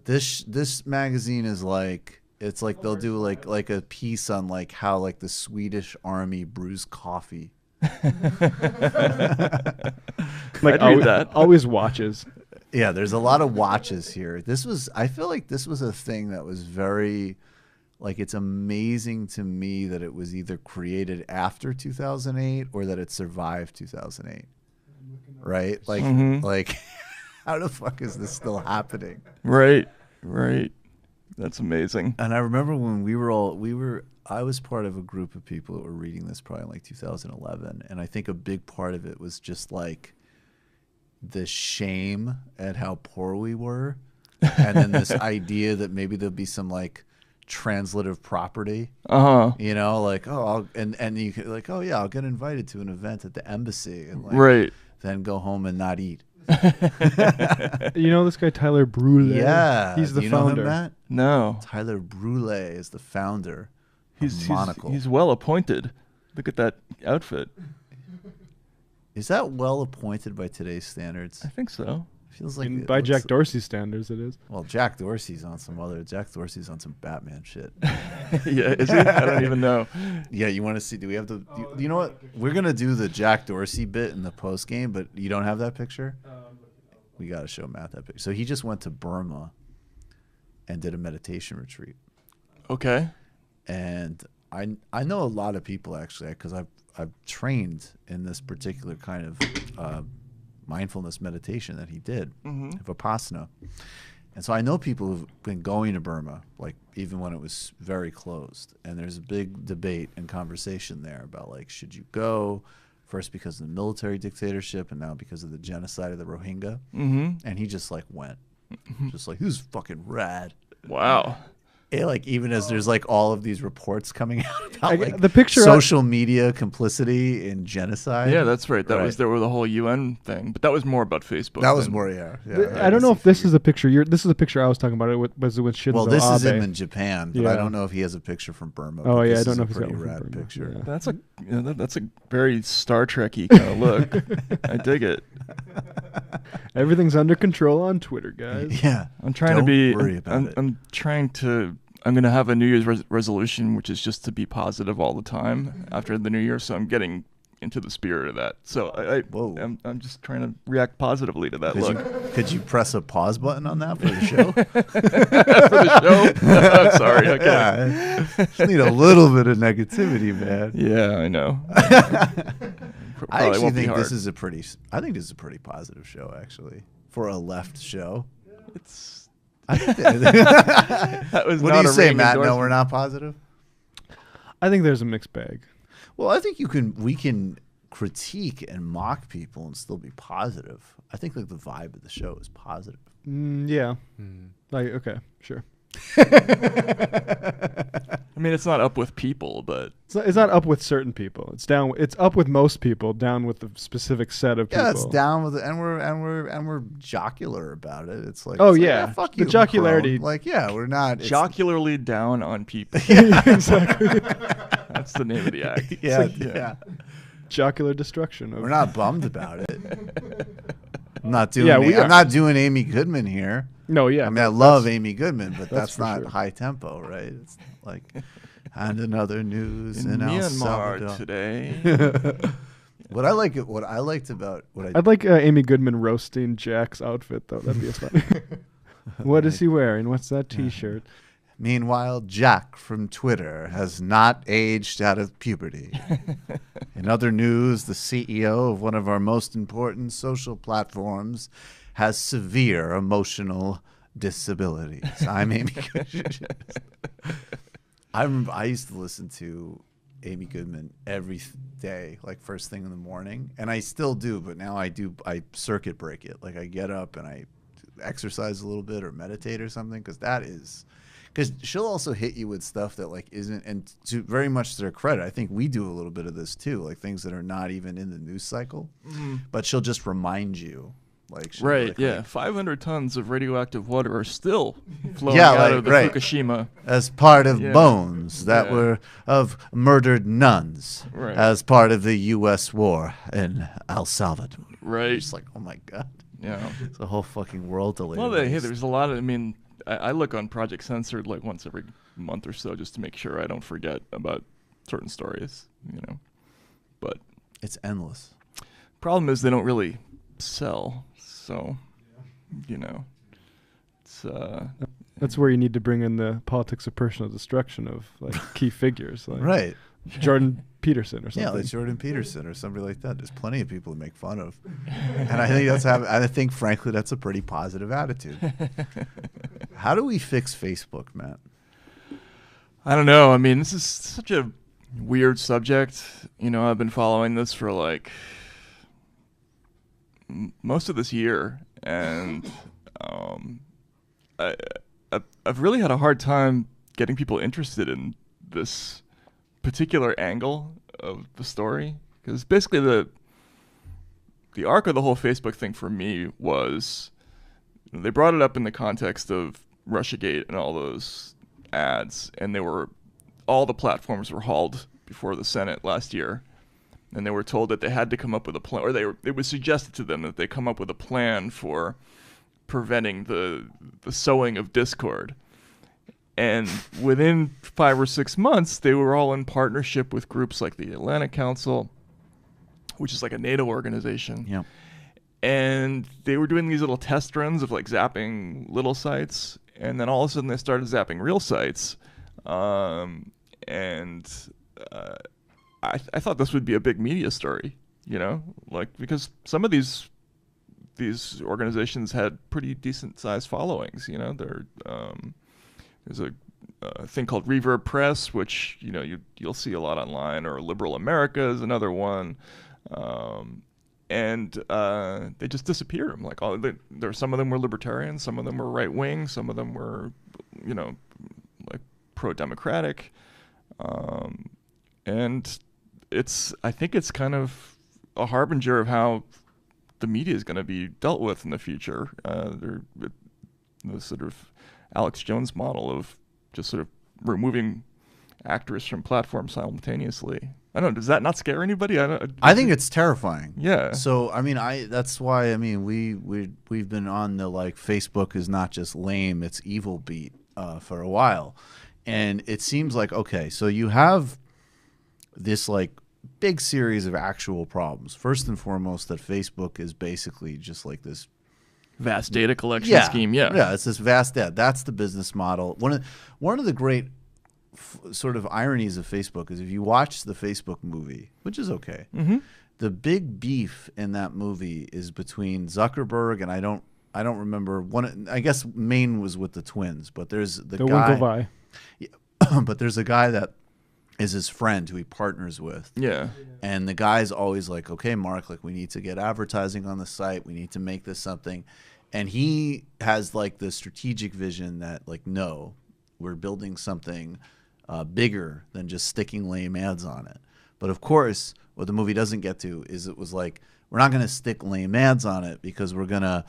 This magazine is like, it's like they'll do like a piece on like how like the Swedish army brews coffee. Because Like I'd read that. always watches. Yeah, there's a lot of watches here. I feel like this was a thing that was very, like, it's amazing to me that it was either created after 2008 or that it survived 2008. Right? Like, like, how the fuck is this still happening? Right. That's amazing. And I remember when I was part of a group of people that were reading this probably in like 2011. And I think a big part of it was just like the shame at how poor we were. And then this idea that maybe there'll be some like translative property, you know, like, oh, and you could like, oh yeah, I'll get invited to an event at the embassy and like, then go home and not eat. You know this guy Tyler Brule? Yeah, he's the you founder. Know him, Matt? No, Tyler Brule is the founder. He's Monocle. He's well appointed. Look at that outfit. Is that well appointed by today's standards? I think so. Feels like by Jack Dorsey's standards, it is. Well, Jack Dorsey's on some Batman shit. Yeah, is he? I don't even know. Yeah, you want to see? Do we have the? You know what? We're gonna do the Jack Dorsey bit in the post game, but you don't have that picture. We got to show Matt that picture. So he just went to Burma and did a meditation retreat. Okay. And I know a lot of people actually because I've trained in this particular kind of mindfulness meditation that he did, Vipassana. And so I know people who've been going to Burma, like even when it was very closed. And there's a big debate and conversation there about like, should you go? First because of the military dictatorship and now because of the genocide of the Rohingya. And he just like went. Just like, who's fucking rad. Wow. Like even as there's like all of these reports coming out about like the picture social media complicity in genocide. Yeah, that's right. That was there with the whole UN thing, but that was more about Facebook. That was more, yeah. I don't know if this is a picture. This is a picture I was talking about. It was with Shinzo Well, this Abe. is him in Japan, but Yeah. I don't know if he has a picture from Burma. Oh yeah, I this don't is know a if he's pretty got one rad from Burma. picture. Yeah. That's a very Star Trek-y kind of look. I dig it. Everything's under control on Twitter, guys. Yeah, I'm trying don't to be. worry about it. I'm going to have a New Year's resolution, which is just to be positive all the time after the New Year. So I'm getting into the spirit of that. So I'm just trying to react positively to that look. Could you press a pause button on that for the show? For the show? I'm sorry. Okay. Yeah, just need a little bit of negativity, man. Yeah, I know. I actually think this is a pretty positive show, actually, for a left show. It's. I think that was what not do you a say, ringing Matt? No, endorsement. we're not positive. I think there's a mixed bag. Well, I think we can critique and mock people and still be positive. I think like the vibe of the show is positive. Yeah. Like, okay, sure. I mean, it's not up with people, but It's not up with certain people. It's down. It's up with most people. Down with the specific set of people. Yeah, it's down with it, and we're jocular about it. It's like, Oh, it's like, yeah. fuck The you, jocularity- Macron. Like, yeah, we're not jocularly down on people. Exactly. That's the name of the act. Yeah. Jocular destruction. We're not bummed about it. I'm not doing. Yeah, we I'm are. not doing Amy Goodman here. No, yeah. I mean, I love Amy Goodman, but that's for not sure. high tempo, right? It's like, and another news In in El Myanmar Salvador. today. What I liked about what I I'd like Amy Goodman roasting Jack's outfit, though. That'd be funny. What is he wearing? What's that T-shirt? Meanwhile, Jack from Twitter has not aged out of puberty. In other news, the CEO of one of our most important social platforms has severe emotional disabilities. I'm Amy Goodman. I used to listen to Amy Goodman every day, like first thing in the morning, and I still do, but now I circuit break it. Like I get up and I exercise a little bit or meditate or something, because she'll also hit you with stuff that like isn't, and to very much to their credit, I think we do a little bit of this too, like things that are not even in the news cycle, but she'll just remind you. Like she'll be Right, like, yeah. like, 500 tons of radioactive water are still flowing Yeah, out like, of the right. Fukushima. as part of Yeah. bones that Yeah. were of murdered nuns Right. as part of the U.S. war in El Salvador. Right. It's like, oh my God. Yeah. It's a whole fucking world to live. Well, hey, there's a lot of, I mean, I look on Project Censored like once every month or so just to make sure I don't forget about certain stories, you know. But It's endless. problem is they don't really sell. So, you know, it's That's where you need to bring in the politics of personal destruction of like key figures, like Right. Jordan Peterson or something. Yeah, like Jordan Peterson or somebody like that. There's plenty of people to make fun of, and I think frankly that's a pretty positive attitude. How do we fix Facebook, Matt? I don't know. I mean, this is such a weird subject. You know, I've been following this for like most of this year, and I've really had a hard time getting people interested in this particular angle of the story, because basically the arc of the whole Facebook thing for me was they brought it up in the context of Russiagate and all those ads, and all the platforms were hauled before the Senate last year, and they were told that they had to come up with a plan, or it was suggested to them that they come up with a plan for preventing the sowing of discord. And within 5 or 6 months, they were all in partnership with groups like the Atlantic Council, which is like a NATO organization. Yeah. And they were doing these little test runs of like zapping little sites. And then all of a sudden they started zapping real sites. I thought this would be a big media story, you know, like because some of these organizations had pretty decent sized followings, you know. There's a thing called Reverb Press, which, you know, you'll see a lot online, or Liberal America is another one. And they just disappeared. I'm like, some of them were libertarian, some of them were right wing, some of them were, you know, like pro-democratic. And I think it's kind of a harbinger of how the media is going to be dealt with in the future. The sort of Alex Jones model of just sort of removing actors from platforms simultaneously. I don't know. Does that not scare anybody? I think it's terrifying. Yeah. So I mean, that's why I mean we've been on the like Facebook is not just lame, it's evil beat for a while, and it seems like okay, so you have this like big series of actual problems. First and foremost, that Facebook is basically just like this vast data collection scheme. Yeah, it's this vast data. That's the business model. One of the great sort of ironies of Facebook is if you watch the Facebook movie, which is okay, the big beef in that movie is between Zuckerberg and I don't remember one. I guess Maine was with the twins, but there's the guy. But there's a guy that is his friend who he partners with. Yeah. And the guy's always like, okay, Mark, like we need to get advertising on the site. We need to make this something. And he has like the strategic vision that like, no, we're building something bigger than just sticking lame ads on it. But of course, what the movie doesn't get to is it was like, we're not going to stick lame ads on it because we're going to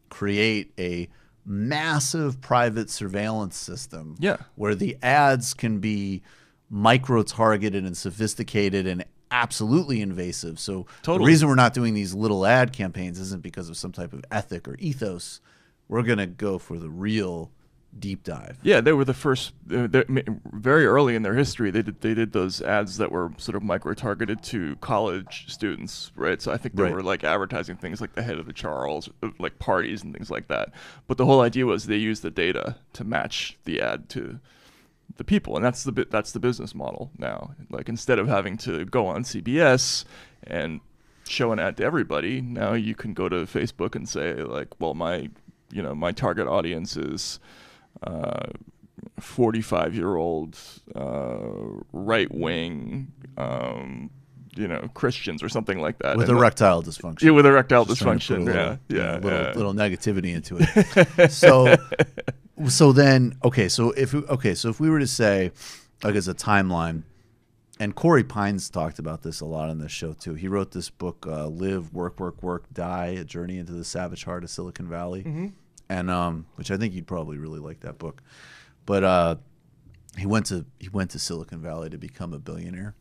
create a massive private surveillance system where the ads can be micro-targeted and sophisticated and absolutely invasive. So the reason we're not doing these little ad campaigns isn't because of some type of ethic or ethos. We're going to go for the real deep dive. Yeah, they were the first, very early in their history, they did those ads that were sort of micro-targeted to college students, right? So I think they were like advertising things like the head of the Charles, like parties and things like that. But the whole idea was they used the data to match the ad to the people, and that's the business model now. Like instead of having to go on CBS and show an ad to everybody, now you can go to Facebook and say like, well, my target audience is 45-year-old right-wing Christians or something like that. With erectile dysfunction. Yeah, with erectile dysfunction. Little negativity into it. So then, so if we were to say, like as a timeline, and Corey Pines talked about this a lot on this show too. He wrote this book, Live, Work, Work, Work, Die, A Journey into the Savage Heart of Silicon Valley, and which I think you'd probably really like that book. But he went to Silicon Valley to become a billionaire.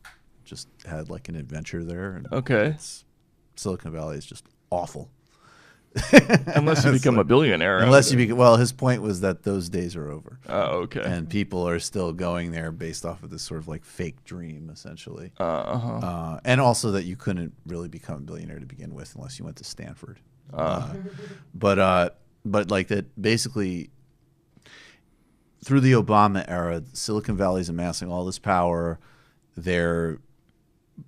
Just had like an adventure there. And Silicon Valley is just awful. Unless you become a billionaire. Well, his point was that those days are over. Oh, okay. And people are still going there based off of this sort of like fake dream, essentially. And also that you couldn't really become a billionaire to begin with unless you went to Stanford. But like that, basically, through the Obama era, Silicon Valley is amassing all this power. They're,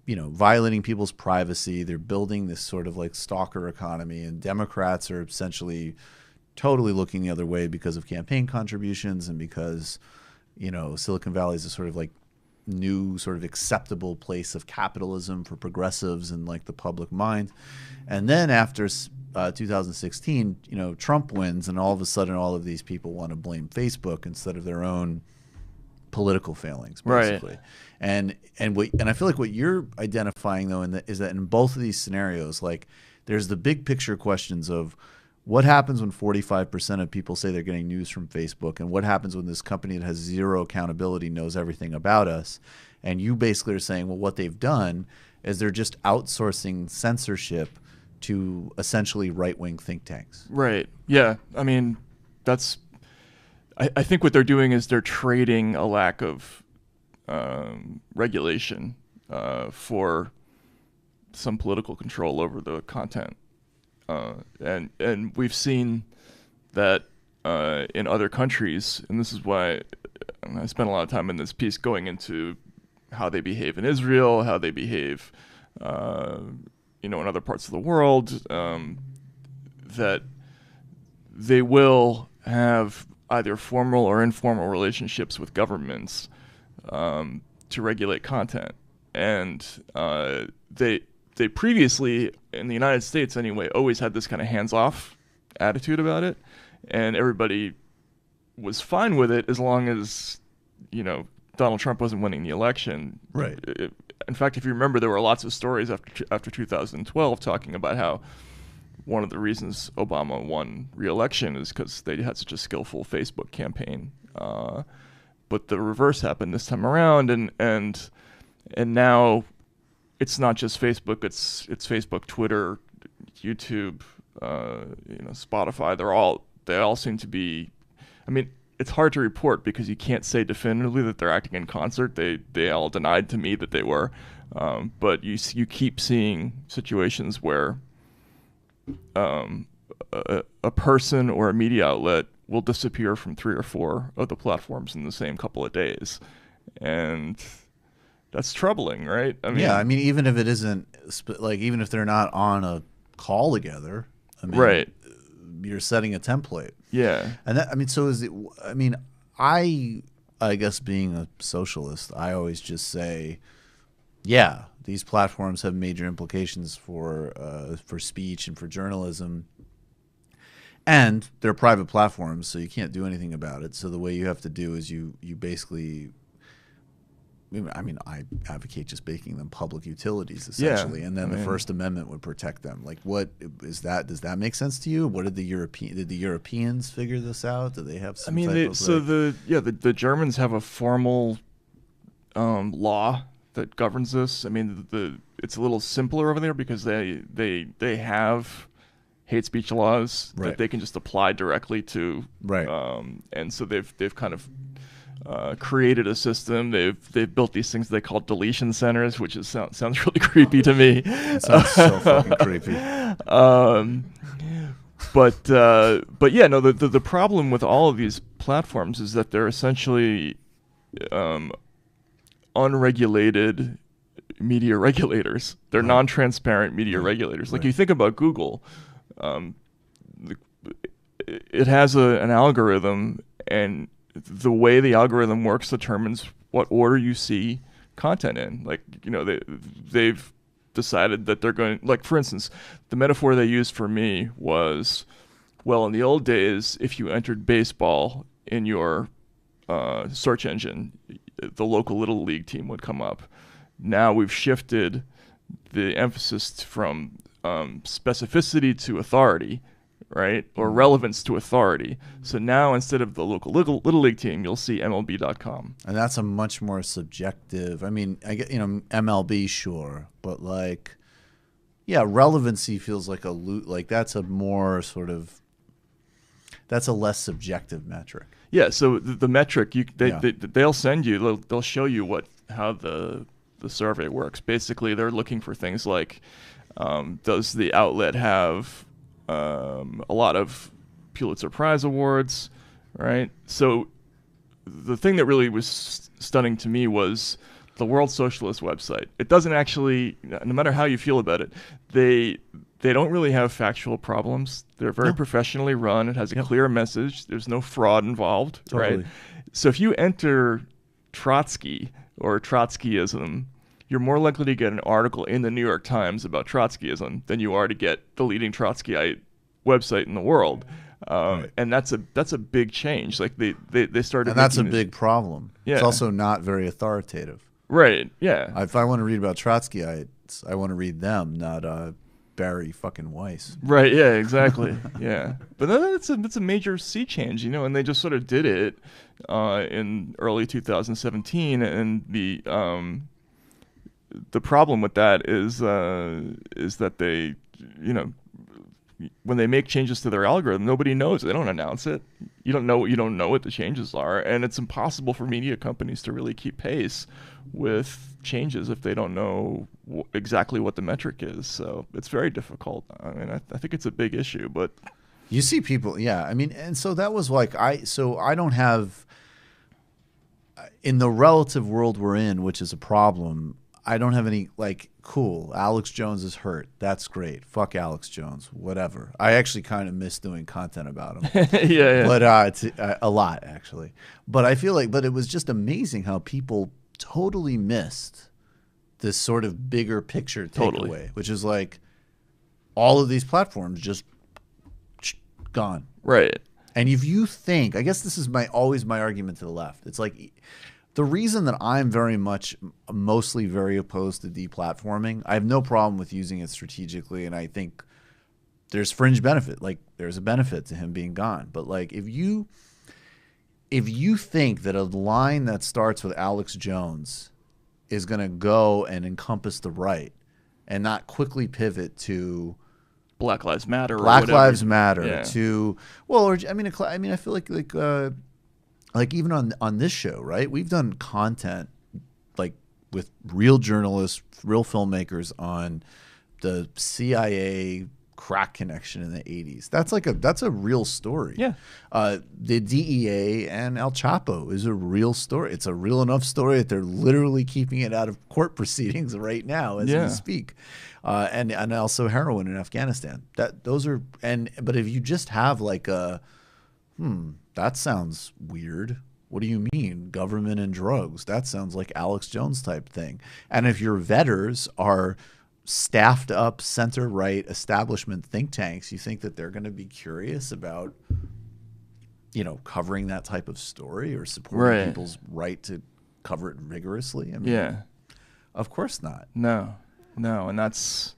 violating people's privacy. They're building this sort of like stalker economy, and Democrats are essentially totally looking the other way because of campaign contributions and because, Silicon Valley is a sort of like new sort of acceptable place of capitalism for progressives and like the public mind. And then after 2016, Trump wins, and all of a sudden all of these people want to blame Facebook instead of their own political failings, basically. Right. And I feel like what you're identifying though is that in both of these scenarios, like there's the big picture questions of what happens when 45% of people say they're getting news from Facebook, and what happens when this company that has zero accountability knows everything about us. And you basically are saying, well, what they've done is they're just outsourcing censorship to essentially right-wing think tanks. Right. Yeah. I mean, I think what they're doing is they're trading a lack of regulation for some political control over the content. And we've seen that in other countries, and this is why I spent a lot of time in this piece going into how they behave in Israel, how they behave, in other parts of the world, that they will have either formal or informal relationships with governments to regulate content. And they previously, in the United States anyway, always had this kind of hands-off attitude about it, and everybody was fine with it as long as, Donald Trump wasn't winning the election. Right. In fact, if you remember, there were lots of stories after 2012 talking about how one of the reasons Obama won re-election is because they had such a skillful Facebook campaign. But the reverse happened this time around, and now it's not just Facebook. It's Facebook, Twitter, YouTube, Spotify. They all seem to be. I mean, it's hard to report because you can't say definitively that they're acting in concert. They all denied to me that they were, but you keep seeing situations where a person or a media outlet will disappear from 3 or 4 of the platforms in the same couple of days, and that's troubling, right? I mean, even if it isn't, even if they're not on a call together, right, you're setting a template. Yeah. And that, so is it, I guess being a socialist, I always just say, yeah, these platforms have major implications for speech and for journalism. And they're private platforms, so you can't do anything about it. So the way you have to do is you basically, I advocate just making them public utilities essentially, and then the First Amendment would protect them. Like, what is that? Does that make sense to you? What did the Europeans figure this out? Do they have some? The Germans have a formal law that governs this. I mean, it's a little simpler over there because they have hate speech laws that they can just apply directly to. Right. And so they've kind of created a system. They've built these things they call deletion centers, which sounds really creepy to me. It sounds so fucking creepy. But yeah, no. The problem with all of these platforms is that they're essentially unregulated media regulators. They're non-transparent media regulators. Like you think about Google, it has an algorithm, and the way the algorithm works determines what order you see content in. Like, they've decided that they're going, like, for instance, the metaphor they used for me was, well, in the old days, if you entered baseball in your search engine, the local Little League team would come up. Now we've shifted the emphasis from specificity to authority, right? Or relevance to authority. So now instead of the local Little League team, you'll see MLB.com. And that's a much more subjective, I get, MLB, sure, but relevancy feels like that's a more sort of, that's a less subjective metric. Yeah, so the metric, they'll send you, they'll show you how the survey works. Basically, they're looking for things like, does the outlet have a lot of Pulitzer Prize awards, right? So the thing that really was stunning to me was the World Socialist website. It doesn't actually, no matter how you feel about it, they don't really have factual problems. They're very professionally run. It has a clear message. There's no fraud involved, right? So if you enter Trotsky or Trotskyism, you're more likely to get an article in the New York Times about Trotskyism than you are to get the leading Trotskyite website in the world. And that's a big change. Like they started, and that's a big problem. Yeah. It's also not very authoritative. Right. Yeah. If I want to read about Trotskyites, I want to read them, not Barry fucking Weiss. Right. Yeah. Exactly. Yeah. But that's a major sea change, and they just sort of did it in early 2017, and the problem with that is that they, when they make changes to their algorithm, nobody knows. They don't announce it. You don't know what the changes are, and it's impossible for media companies to really keep pace with changes if they don't know exactly what the metric is. So it's very difficult. I mean, I think it's a big issue, but you see people, yeah. I mean, and so that was like I don't have, in the relative world we're in, which is a problem. I don't have any, cool, Alex Jones is hurt. That's great. Fuck Alex Jones. Whatever. I actually kind of miss doing content about him. yeah. But it's a lot, actually. But I feel but it was just amazing how people totally missed this sort of bigger picture takeaway, which is all of these platforms just gone. Right. And if you think, I guess this is always my argument to the left. It's the reason that I'm mostly very opposed to deplatforming, I have no problem with using it strategically, and I think there's fringe benefit. There's a benefit to him being gone. But if you think that a line that starts with Alex Jones is going to go and encompass the right and not quickly pivot to Black Lives Matter, Lives Matter, to I feel like even on this show, right? We've done content with real journalists, real filmmakers on the CIA crack connection in the 80s. That's a real story. Yeah. The DEA and El Chapo is a real story. It's a real enough story that they're literally keeping it out of court proceedings right now as we speak. And also heroin in Afghanistan. But if you just have that sounds weird. What do you mean? Government and drugs. That sounds like Alex Jones type thing. And if your vetters are staffed up center-right establishment think tanks, you think that they're going to be curious about, covering that type of story or supporting people's right to cover it rigorously? I mean, of course not. No. And it's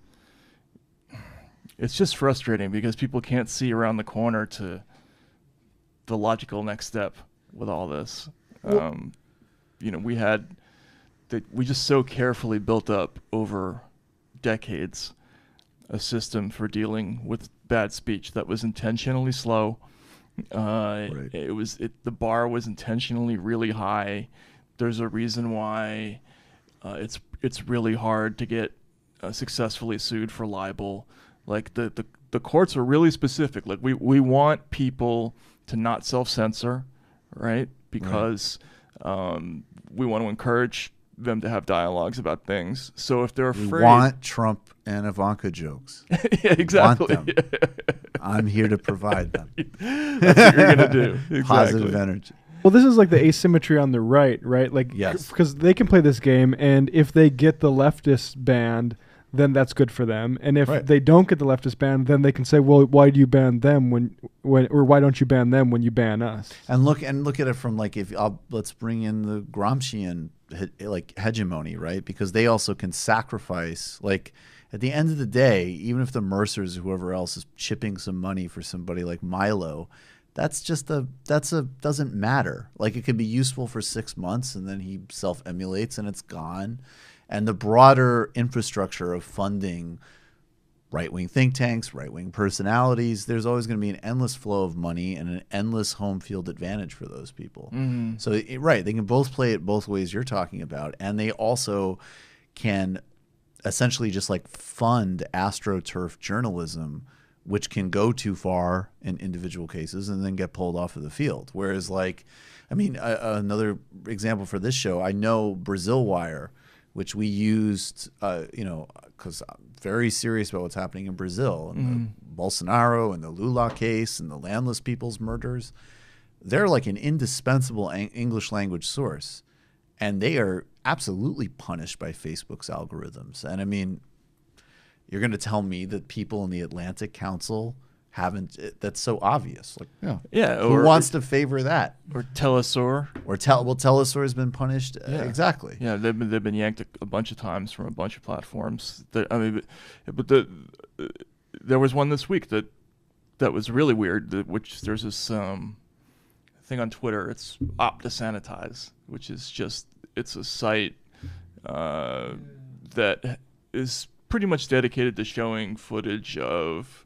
just frustrating because people can't see around the corner to the logical next step with all this. We just so carefully built up over decades a system for dealing with bad speech that was intentionally slow. The bar was intentionally really high. There's a reason why it's really hard to get successfully sued for libel. The courts are really specific. We want people to not self-censor, right? Because we want to encourage them to have dialogues about things. So if they're afraid, we want Trump and Ivanka jokes. Yeah, exactly. Want them. I'm here to provide them. That's what you're gonna do. Exactly. Positive energy. Well, this is the asymmetry on the right? Yes. Because they can play this game, and if they get the leftist banned, then that's good for them. And if they don't get the leftist banned, then they can say, well, why do you ban them or why don't you ban them when you ban us? And look at it from let's bring in the Gramscian hegemony, right? Because they also can sacrifice, at the end of the day, even if the Mercers or whoever else is chipping some money for somebody like Milo, doesn't matter. It could be useful for 6 months and then he self-emulates and it's gone. And the broader infrastructure of funding right-wing think tanks, right-wing personalities, there's always going to be an endless flow of money and an endless home field advantage for those people. Mm-hmm. So, they can both play it both ways you're talking about, and they also can essentially just fund AstroTurf journalism which can go too far in individual cases and then get pulled off of the field. Whereas, like, I mean, another example for this show, I know Brazil Wire, which we used, because I'm very serious about what's happening in Brazil, and the Bolsonaro and the Lula case and the landless people's murders. They're like an indispensable English language source, and they are absolutely punished by Facebook's algorithms. And I mean, you're going to tell me that people in the Atlantic Council haven't? That's so obvious. Like, who wants to favor that? Or Telesur. Telesur has been punished. Exactly. Yeah, they've been yanked a bunch of times from a bunch of platforms. There was one this week that was really weird. Which there's this thing on Twitter. It's Optisanitize, which is it's a site that is pretty much dedicated to showing footage of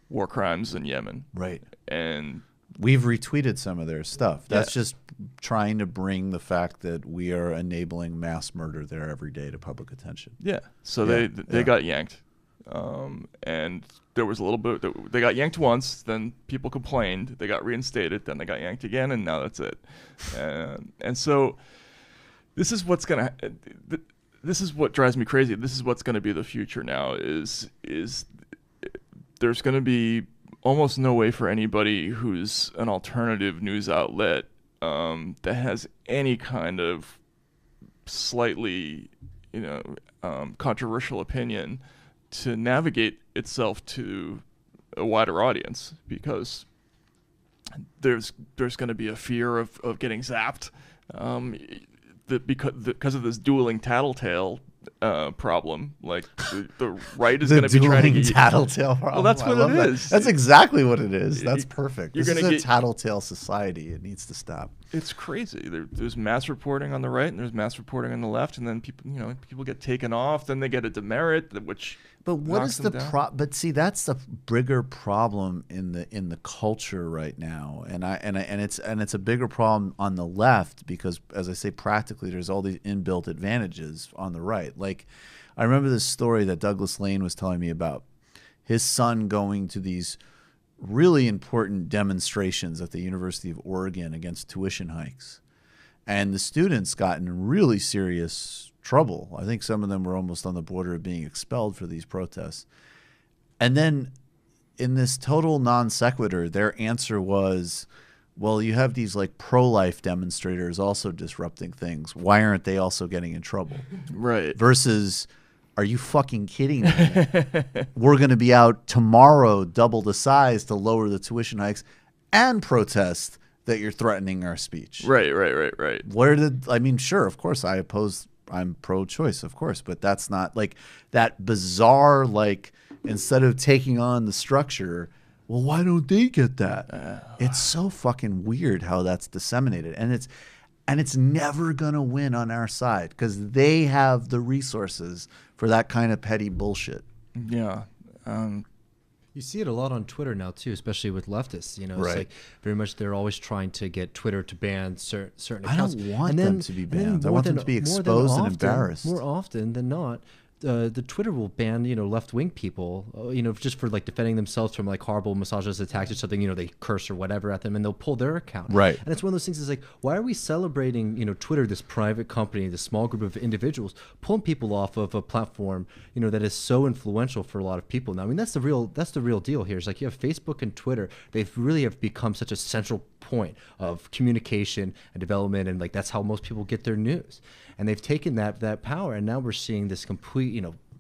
war crimes in Yemen. Right. And we've retweeted some of their stuff. That's just trying to bring the fact that we are enabling mass murder there every day to public attention. Yeah. So they got yanked. And there was a little bit, they got yanked once, then people complained, they got reinstated, then they got yanked again, and now that's it. And so this is what's going to, this is what drives me crazy. This is what's going to be the future now is there's going to be almost no way for anybody who's an alternative news outlet that has any kind of slightly, controversial opinion to navigate itself to a wider audience, because there's going to be a fear of getting zapped, because of this dueling tattletale problem. Like the right is going to be trying to get tattletale problem. Well, that's what it is. That's exactly what it is. That's perfect. You're this is a tattletale society. It needs to stop. It's crazy. There's mass reporting on the right and there's mass reporting on the left, and then people get taken off, then they get a demerit, which. But what is the But see, that's the bigger problem in the culture right now, and it's a bigger problem on the left because, as I say, practically there's all these inbuilt advantages on the right. Like, I remember this story that Douglas Lane was telling me about his son going to these really important demonstrations at the University of Oregon against tuition hikes, and the students got in really serious trouble. I think some of them were almost on the border of being expelled for these protests. And then in this total non sequitur, their answer was, well, you have these like pro-life demonstrators also disrupting things. Why aren't they also getting in trouble? Right. Versus, are you fucking kidding me? We're going to be out tomorrow, double the size to lower the tuition hikes and protest that you're threatening our speech. Right. Sure, of course, I'm pro-choice, of course, but that's not like that bizarre, like, instead of taking on the structure, well, why don't they get that? It's so fucking weird how that's disseminated. And it's never going to win on our side because they have the resources for that kind of petty bullshit. Yeah. You see it a lot on Twitter now too, especially with leftists. It's like very much they're always trying to get Twitter to ban certain accounts. I don't want them to be banned. I want them to be exposed and embarrassed. More often than not, the Twitter will ban left-wing people just for like defending themselves from like horrible misogynist attacks or something. They curse or whatever at them and they'll pull their account. Right. And it's one of those things. Is like, why are we celebrating Twitter, this private company, this small group of individuals, pulling people off of a platform that is so influential for a lot of people now? I mean, that's the real deal here. It's like you have Facebook and Twitter. They really have become such a central point of communication and development, and like that's how most people get their news. And they've taken that power, and now we're seeing this complete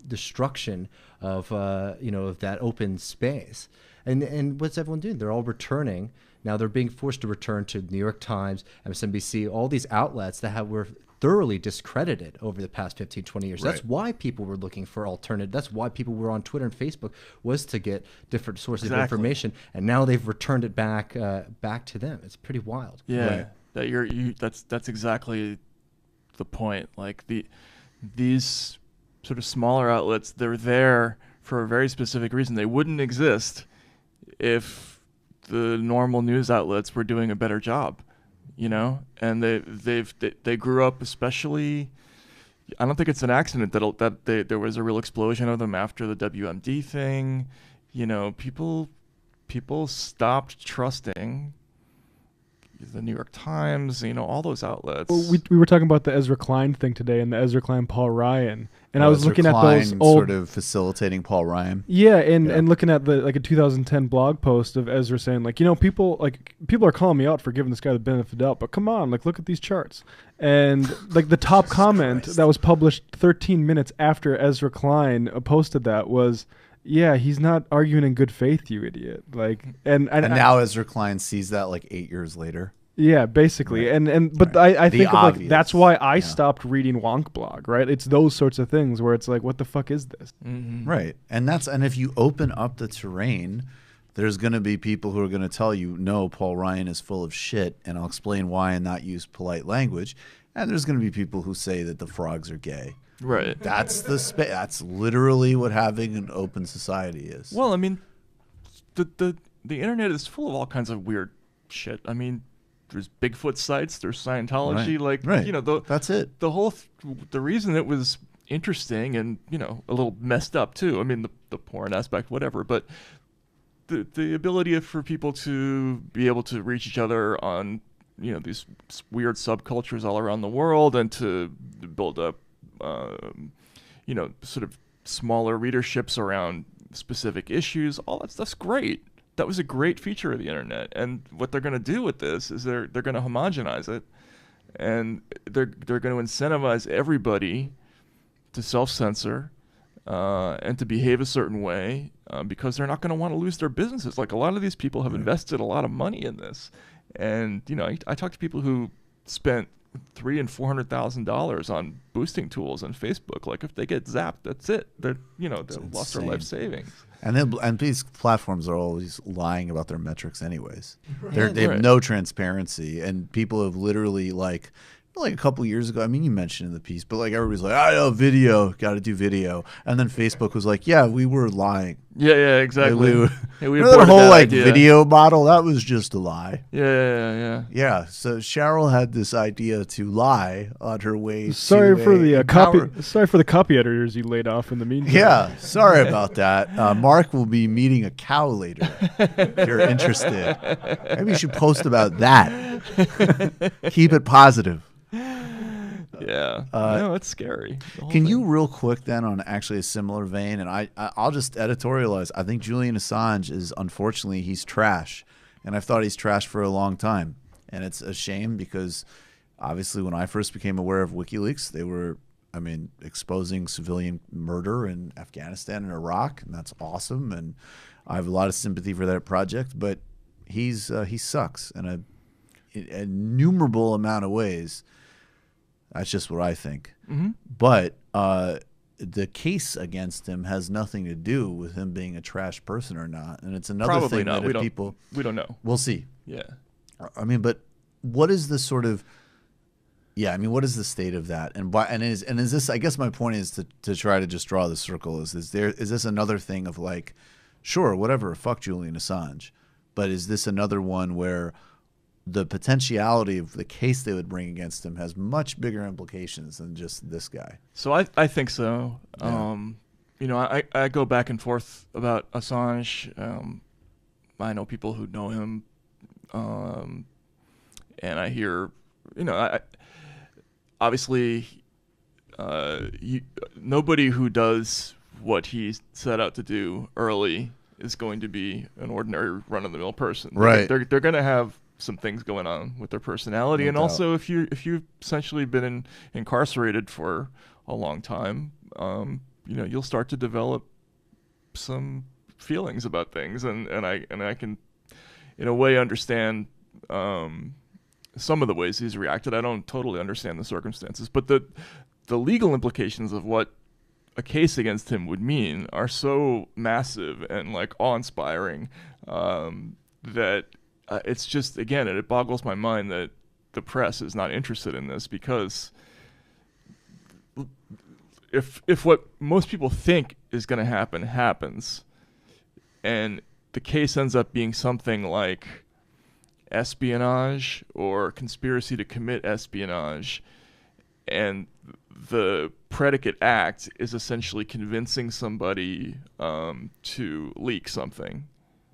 destruction of of that open space. And what's everyone doing? They're all returning. Now they're being forced to return to the New York Times, MSNBC, all these outlets that were thoroughly discredited over the past 15, 20 years. Right. That's why people were looking for alternative. That's why people were on Twitter and Facebook, was to get different sources of information. And now they've returned it back to them. It's pretty wild. Yeah, right. That's exactly the point. Like these sort of smaller outlets, they're there for a very specific reason. They wouldn't exist if the normal news outlets were doing a better job. And they grew up, especially. I don't think it's an accident that there was a real explosion of them after the WMD thing. you know, people stopped trusting the New York Times, you know, all those outlets. Well, we were talking about the Ezra Klein thing today, and the Ezra Klein Paul Ryan, and I was Ezra looking at Klein those old, sort of facilitating Paul Ryan. yeah, and looking at the like a 2010 blog post of Ezra saying like, you know, people are calling me out for giving this guy the benefit of the doubt, but come on, like look at these charts, and like the top comment that was published 13 minutes after Ezra Klein posted that was, yeah, he's not arguing in good faith, you idiot. Like, and now Ezra Klein sees that like 8 years later. Yeah, basically, Right. but I The think of, like, obvious, that's why I yeah. stopped reading Wonk blog. Right, it's those sorts of things where it's like, what the fuck is this? Right. And if you open up the terrain, there's going to be people who are going to tell you, no, Paul Ryan is full of shit, and I'll explain why and not use polite language. And there's going to be people who say that the frogs are gay. Right. That's that's literally what having an open society is. Well, I mean, the internet is full of all kinds of weird shit. I mean, there's Bigfoot sites, there's Scientology, Right. you know, that's it. The whole the reason it was interesting and, you know, a little messed up too. I mean, the porn aspect, whatever, but the ability for people to be able to reach each other on, you know, these weird subcultures all around the world, and to build up, you know, sort of smaller readerships around specific issues, all that stuff's great. That was a great feature of the internet. And what they're going to do with this is they're going to homogenize it, and they're going to incentivize everybody to self-censor and to behave a certain way because they're not going to want to lose their businesses. Like, a lot of these people have invested a lot of money in this. And, you know, I talk to people who spent $300,000 and $400,000 on boosting tools on Facebook. Like, if they get zapped, that's it. They're, you know, they lost their life savings. And these platforms are always lying about their metrics anyways. They have no transparency, and people have literally like a couple years ago, I mean, you mentioned in the piece, but like everybody's like, I know video, got to do video. And then Facebook was like, yeah, we were lying. Yeah, exactly. We aborted that whole that like idea. video model, that was just a lie. Yeah. Yeah, so Cheryl had this idea to lie on her way Sorry to for the copy. Sorry for the copy editors you laid off in the meantime. Yeah, sorry about that. Mark will be meeting a cow later. If you're interested, maybe you should post about that. Keep it positive. Yeah. No, it's scary. Can you real quick then on actually a similar vein, and I'll just editorialize. I think Julian Assange is, unfortunately, he's trash. And I've thought he's trash for a long time. And it's a shame because obviously when I first became aware of WikiLeaks, they were, I mean, exposing civilian murder in Afghanistan and Iraq, and that's awesome. And I have a lot of sympathy for that project, but he sucks in an innumerable amount of ways. That's just what I think. But the case against him has nothing to do with him being a trash person or not. And it's another Probably thing not. that if people... We don't know. We'll see. Yeah. I mean, but what is the sort of... Yeah, I mean, what is the state of that? And why? And is this... I guess my point is to try to just draw the circle. Is this another thing of like, sure, whatever, fuck Julian Assange. But is this another one where the potentiality of the case they would bring against him has much bigger implications than just this guy? So I think so. Yeah. You know, I go back and forth about Assange. I know people who know him, and I hear, you know, obviously, nobody who does what he set out to do early is going to be an ordinary run-of-the-mill person. Right. They're going to have some things going on with their personality, and also if you've essentially been incarcerated for a long time, you know, you'll start to develop some feelings about things, and I can, in a way, understand some of the ways he's reacted. I don't totally understand the circumstances, but the legal implications of what a case against him would mean are so massive and like awe-inspiring that it's just, again, it boggles my mind that the press is not interested in this, because if what most people think is going to happen happens, and the case ends up being something like espionage or conspiracy to commit espionage, and the predicate act is essentially convincing somebody to leak something.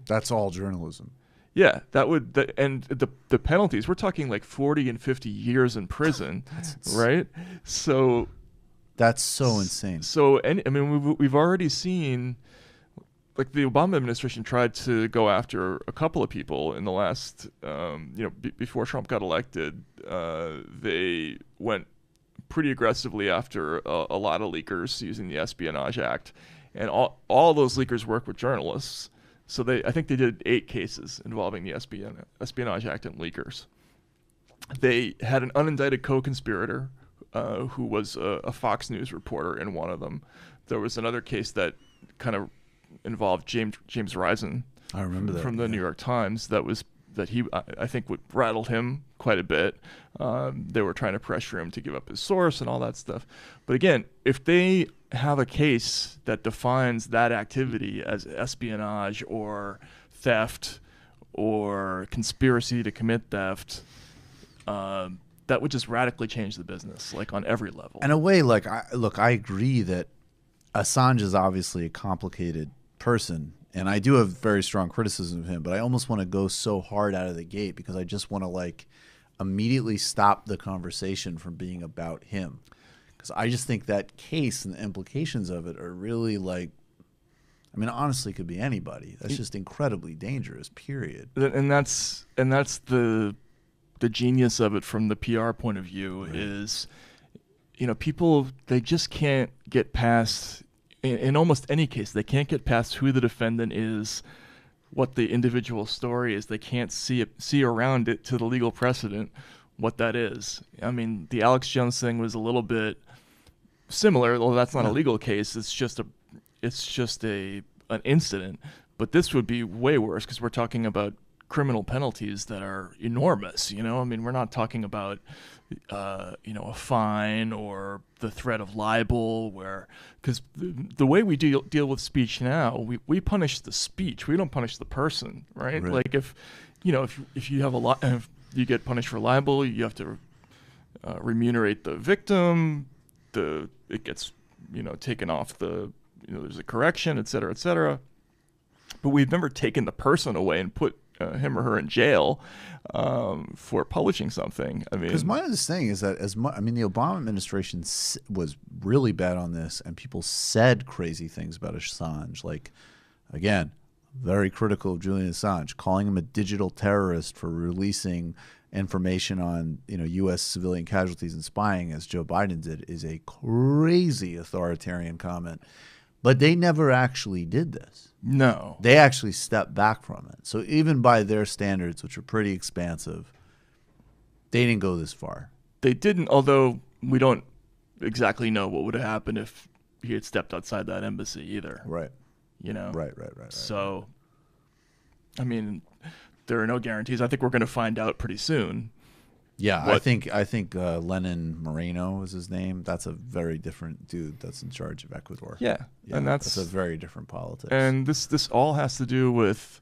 That's all journalism. Yeah, that would, and the penalties, we're talking like 40 and 50 years in prison, right? So that's so insane. So, and I mean, we've already seen, like the Obama administration tried to go after a couple of people in the last, before Trump got elected. They went pretty aggressively after a lot of leakers using the Espionage Act, and all those leakers work with journalists. So I think they did 8 cases involving the Espionage Act and leakers. They had an unindicted co-conspirator who was a Fox News reporter in one of them. There was another case that kind of involved James Risen. I remember that from the New York Times. I think would rattled him quite a bit. They were trying to pressure him to give up his source and all that stuff. But again, if they have a case that defines that activity as espionage or theft or conspiracy to commit theft, that would just radically change the business, like on every level. In a way, like, I agree that Assange is obviously a complicated person, and I do have very strong criticism of him, but I almost want to go so hard out of the gate because I just want to, like, immediately stop the conversation from being about him. Because I just think that case and the implications of it are really, like, I mean, honestly, it could be anybody. That's just incredibly dangerous, period. And that's the genius of it from the PR point of view, right? Is, people, they just can't get past, in almost any case, they can't get past who the defendant is, what the individual story is. They can't see around it to the legal precedent what that is. I mean, the Alex Jones thing was a little bit similar, although that's not a legal case. It's just an incident. But this would be way worse because we're talking about criminal penalties that are enormous. I mean, we're not talking about a fine or the threat of libel, because the way we deal with speech now, we punish the speech, we don't punish the person, right? Like if you have if you get punished for libel, you have to remunerate the victim. It gets taken off there's a correction, et cetera, but we've never taken the person away and put him or her in jail for publishing something. I mean, because my understanding is that the Obama administration was really bad on this, and people said crazy things about Assange. Like, again, very critical of Julian Assange, calling him a digital terrorist for releasing information on U.S. civilian casualties and spying, as Joe Biden did, is a crazy authoritarian comment. But they never actually did this. No. They actually stepped back from it. So even by their standards, which are pretty expansive, they didn't go this far. They didn't, although we don't exactly know what would have happened if he had stepped outside that embassy either. Right. Right. So, I mean, there are no guarantees. I think we're going to find out pretty soon. Yeah, I think Lenin Moreno is his name. That's a very different dude that's in charge of Ecuador. Yeah, and that's a very different politics. And this all has to do with,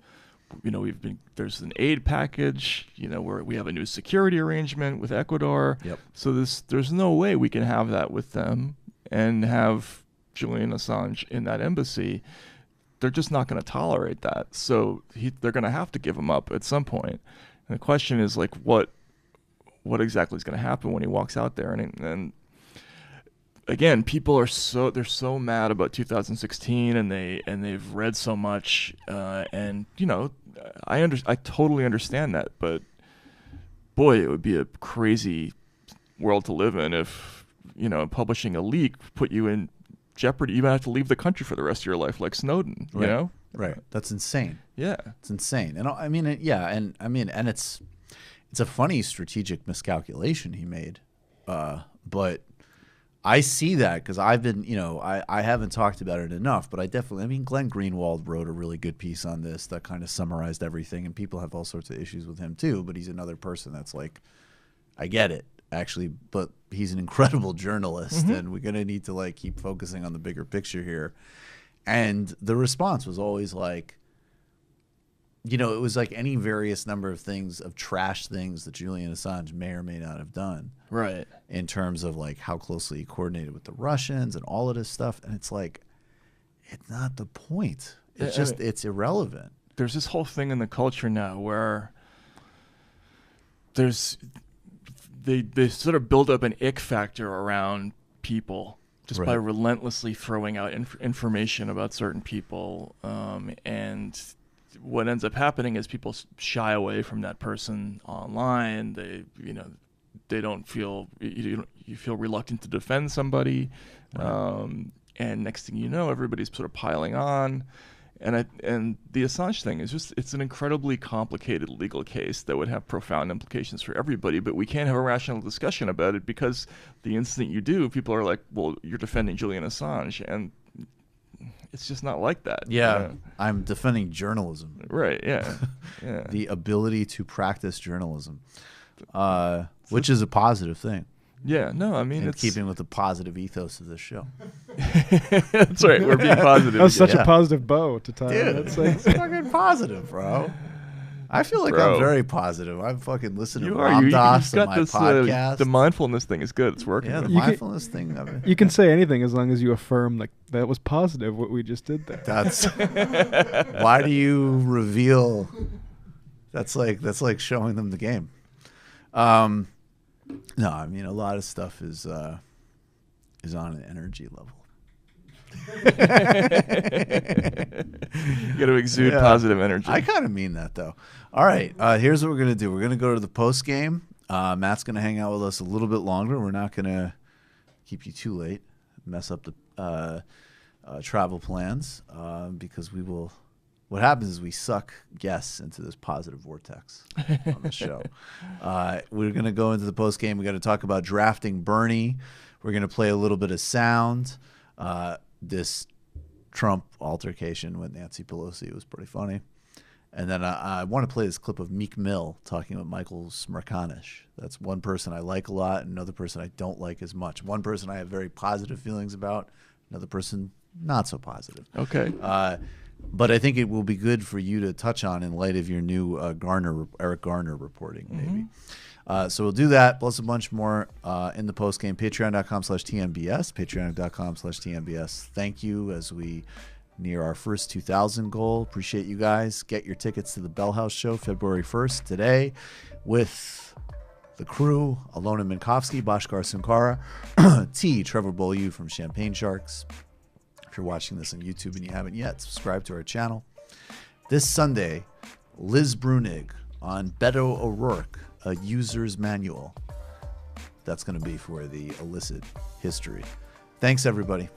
there's an aid package, where we have a new security arrangement with Ecuador. Yep. So there's no way we can have that with them and have Julian Assange in that embassy. They're just not going to tolerate that. So they're going to have to give him up at some point. And the question is, like, what exactly is going to happen when he walks out there? And again, people are so mad about 2016, and they've read so much, and I totally understand that, but boy, it would be a crazy world to live in if publishing a leak put you in jeopardy. You might have to leave the country for the rest of your life, like Snowden. Right. Right. That's insane. Yeah, it's insane. And it's a funny strategic miscalculation he made, but I see that because I've been, I haven't talked about it enough, but Glenn Greenwald wrote a really good piece on this that kind of summarized everything, and people have all sorts of issues with him too, but he's another person that's like, I get it, actually, but he's an incredible journalist, and we're going to need to like keep focusing on the bigger picture here. And the response was always like, you know, it was like any various number of things, of trash things that Julian Assange may or may not have done. Right. In terms of like how closely he coordinated with the Russians and all of this stuff. And it's like, it's not the point. It's just, it's irrelevant. There's this whole thing in the culture now where there's, they sort of build up an ick factor around people just by relentlessly throwing out information about certain people. And what ends up happening is people shy away from that person online. They don't feel, you feel reluctant to defend somebody. And next thing you know, everybody's sort of piling on. And the Assange thing is just, it's an incredibly complicated legal case that would have profound implications for everybody, but we can't have a rational discussion about it because the instant you do, people are like, well, you're defending Julian Assange. And it's just not like that. Yeah. I'm defending journalism. Right. Yeah. Yeah. The ability to practice journalism, which is a positive thing. Yeah. No, I mean, in it's keeping with the positive ethos of this show. That's right. We're being positive. That was such a positive bow to tie. Dude, It's like, it's fucking positive, bro. I feel like I'm very positive. I'm fucking listening to Ram Dass on my podcast. The mindfulness thing is good. It's working. Yeah, the mindfulness thing. I mean, you can say anything as long as you affirm like that was positive what we just did there. That's why do you reveal? That's like showing them the game. No, I mean a lot of stuff is on an energy level. You got to exude positive energy. I kind of mean that though. All right, here's what we're gonna do. We're gonna go to the post game. Matt's gonna hang out with us a little bit longer. We're not gonna keep you too late, mess up the travel plans, because we will. What happens is we suck guests into this positive vortex on the show. We're gonna go into the post game. We got to talk about drafting Bernie. We're gonna play a little bit of sound. This Trump altercation with Nancy Pelosi was pretty funny. And then I want to play this clip of Meek Mill talking with Michael Smerconish. That's one person I like a lot, and another person I don't like as much. One person I have very positive feelings about, another person not so positive. Okay. But I think it will be good for you to touch on in light of your new Eric Garner reporting, maybe. So we'll do that, plus a bunch more in the postgame. Patreon.com/TMBS. Patreon.com/TMBS. Thank you as we near our first 2,000 goal. Appreciate you guys. Get your tickets to the Bell House show February 1st today with the crew, Alona Minkowski, Bhaskar Sunkara, Trevor Beaulieu from Champagne Sharks. If you're watching this on YouTube and you haven't yet, subscribe to our channel. This Sunday, Liz Brunig on Beto O'Rourke, a user's manual. That's going to be for the illicit history. Thanks, everybody.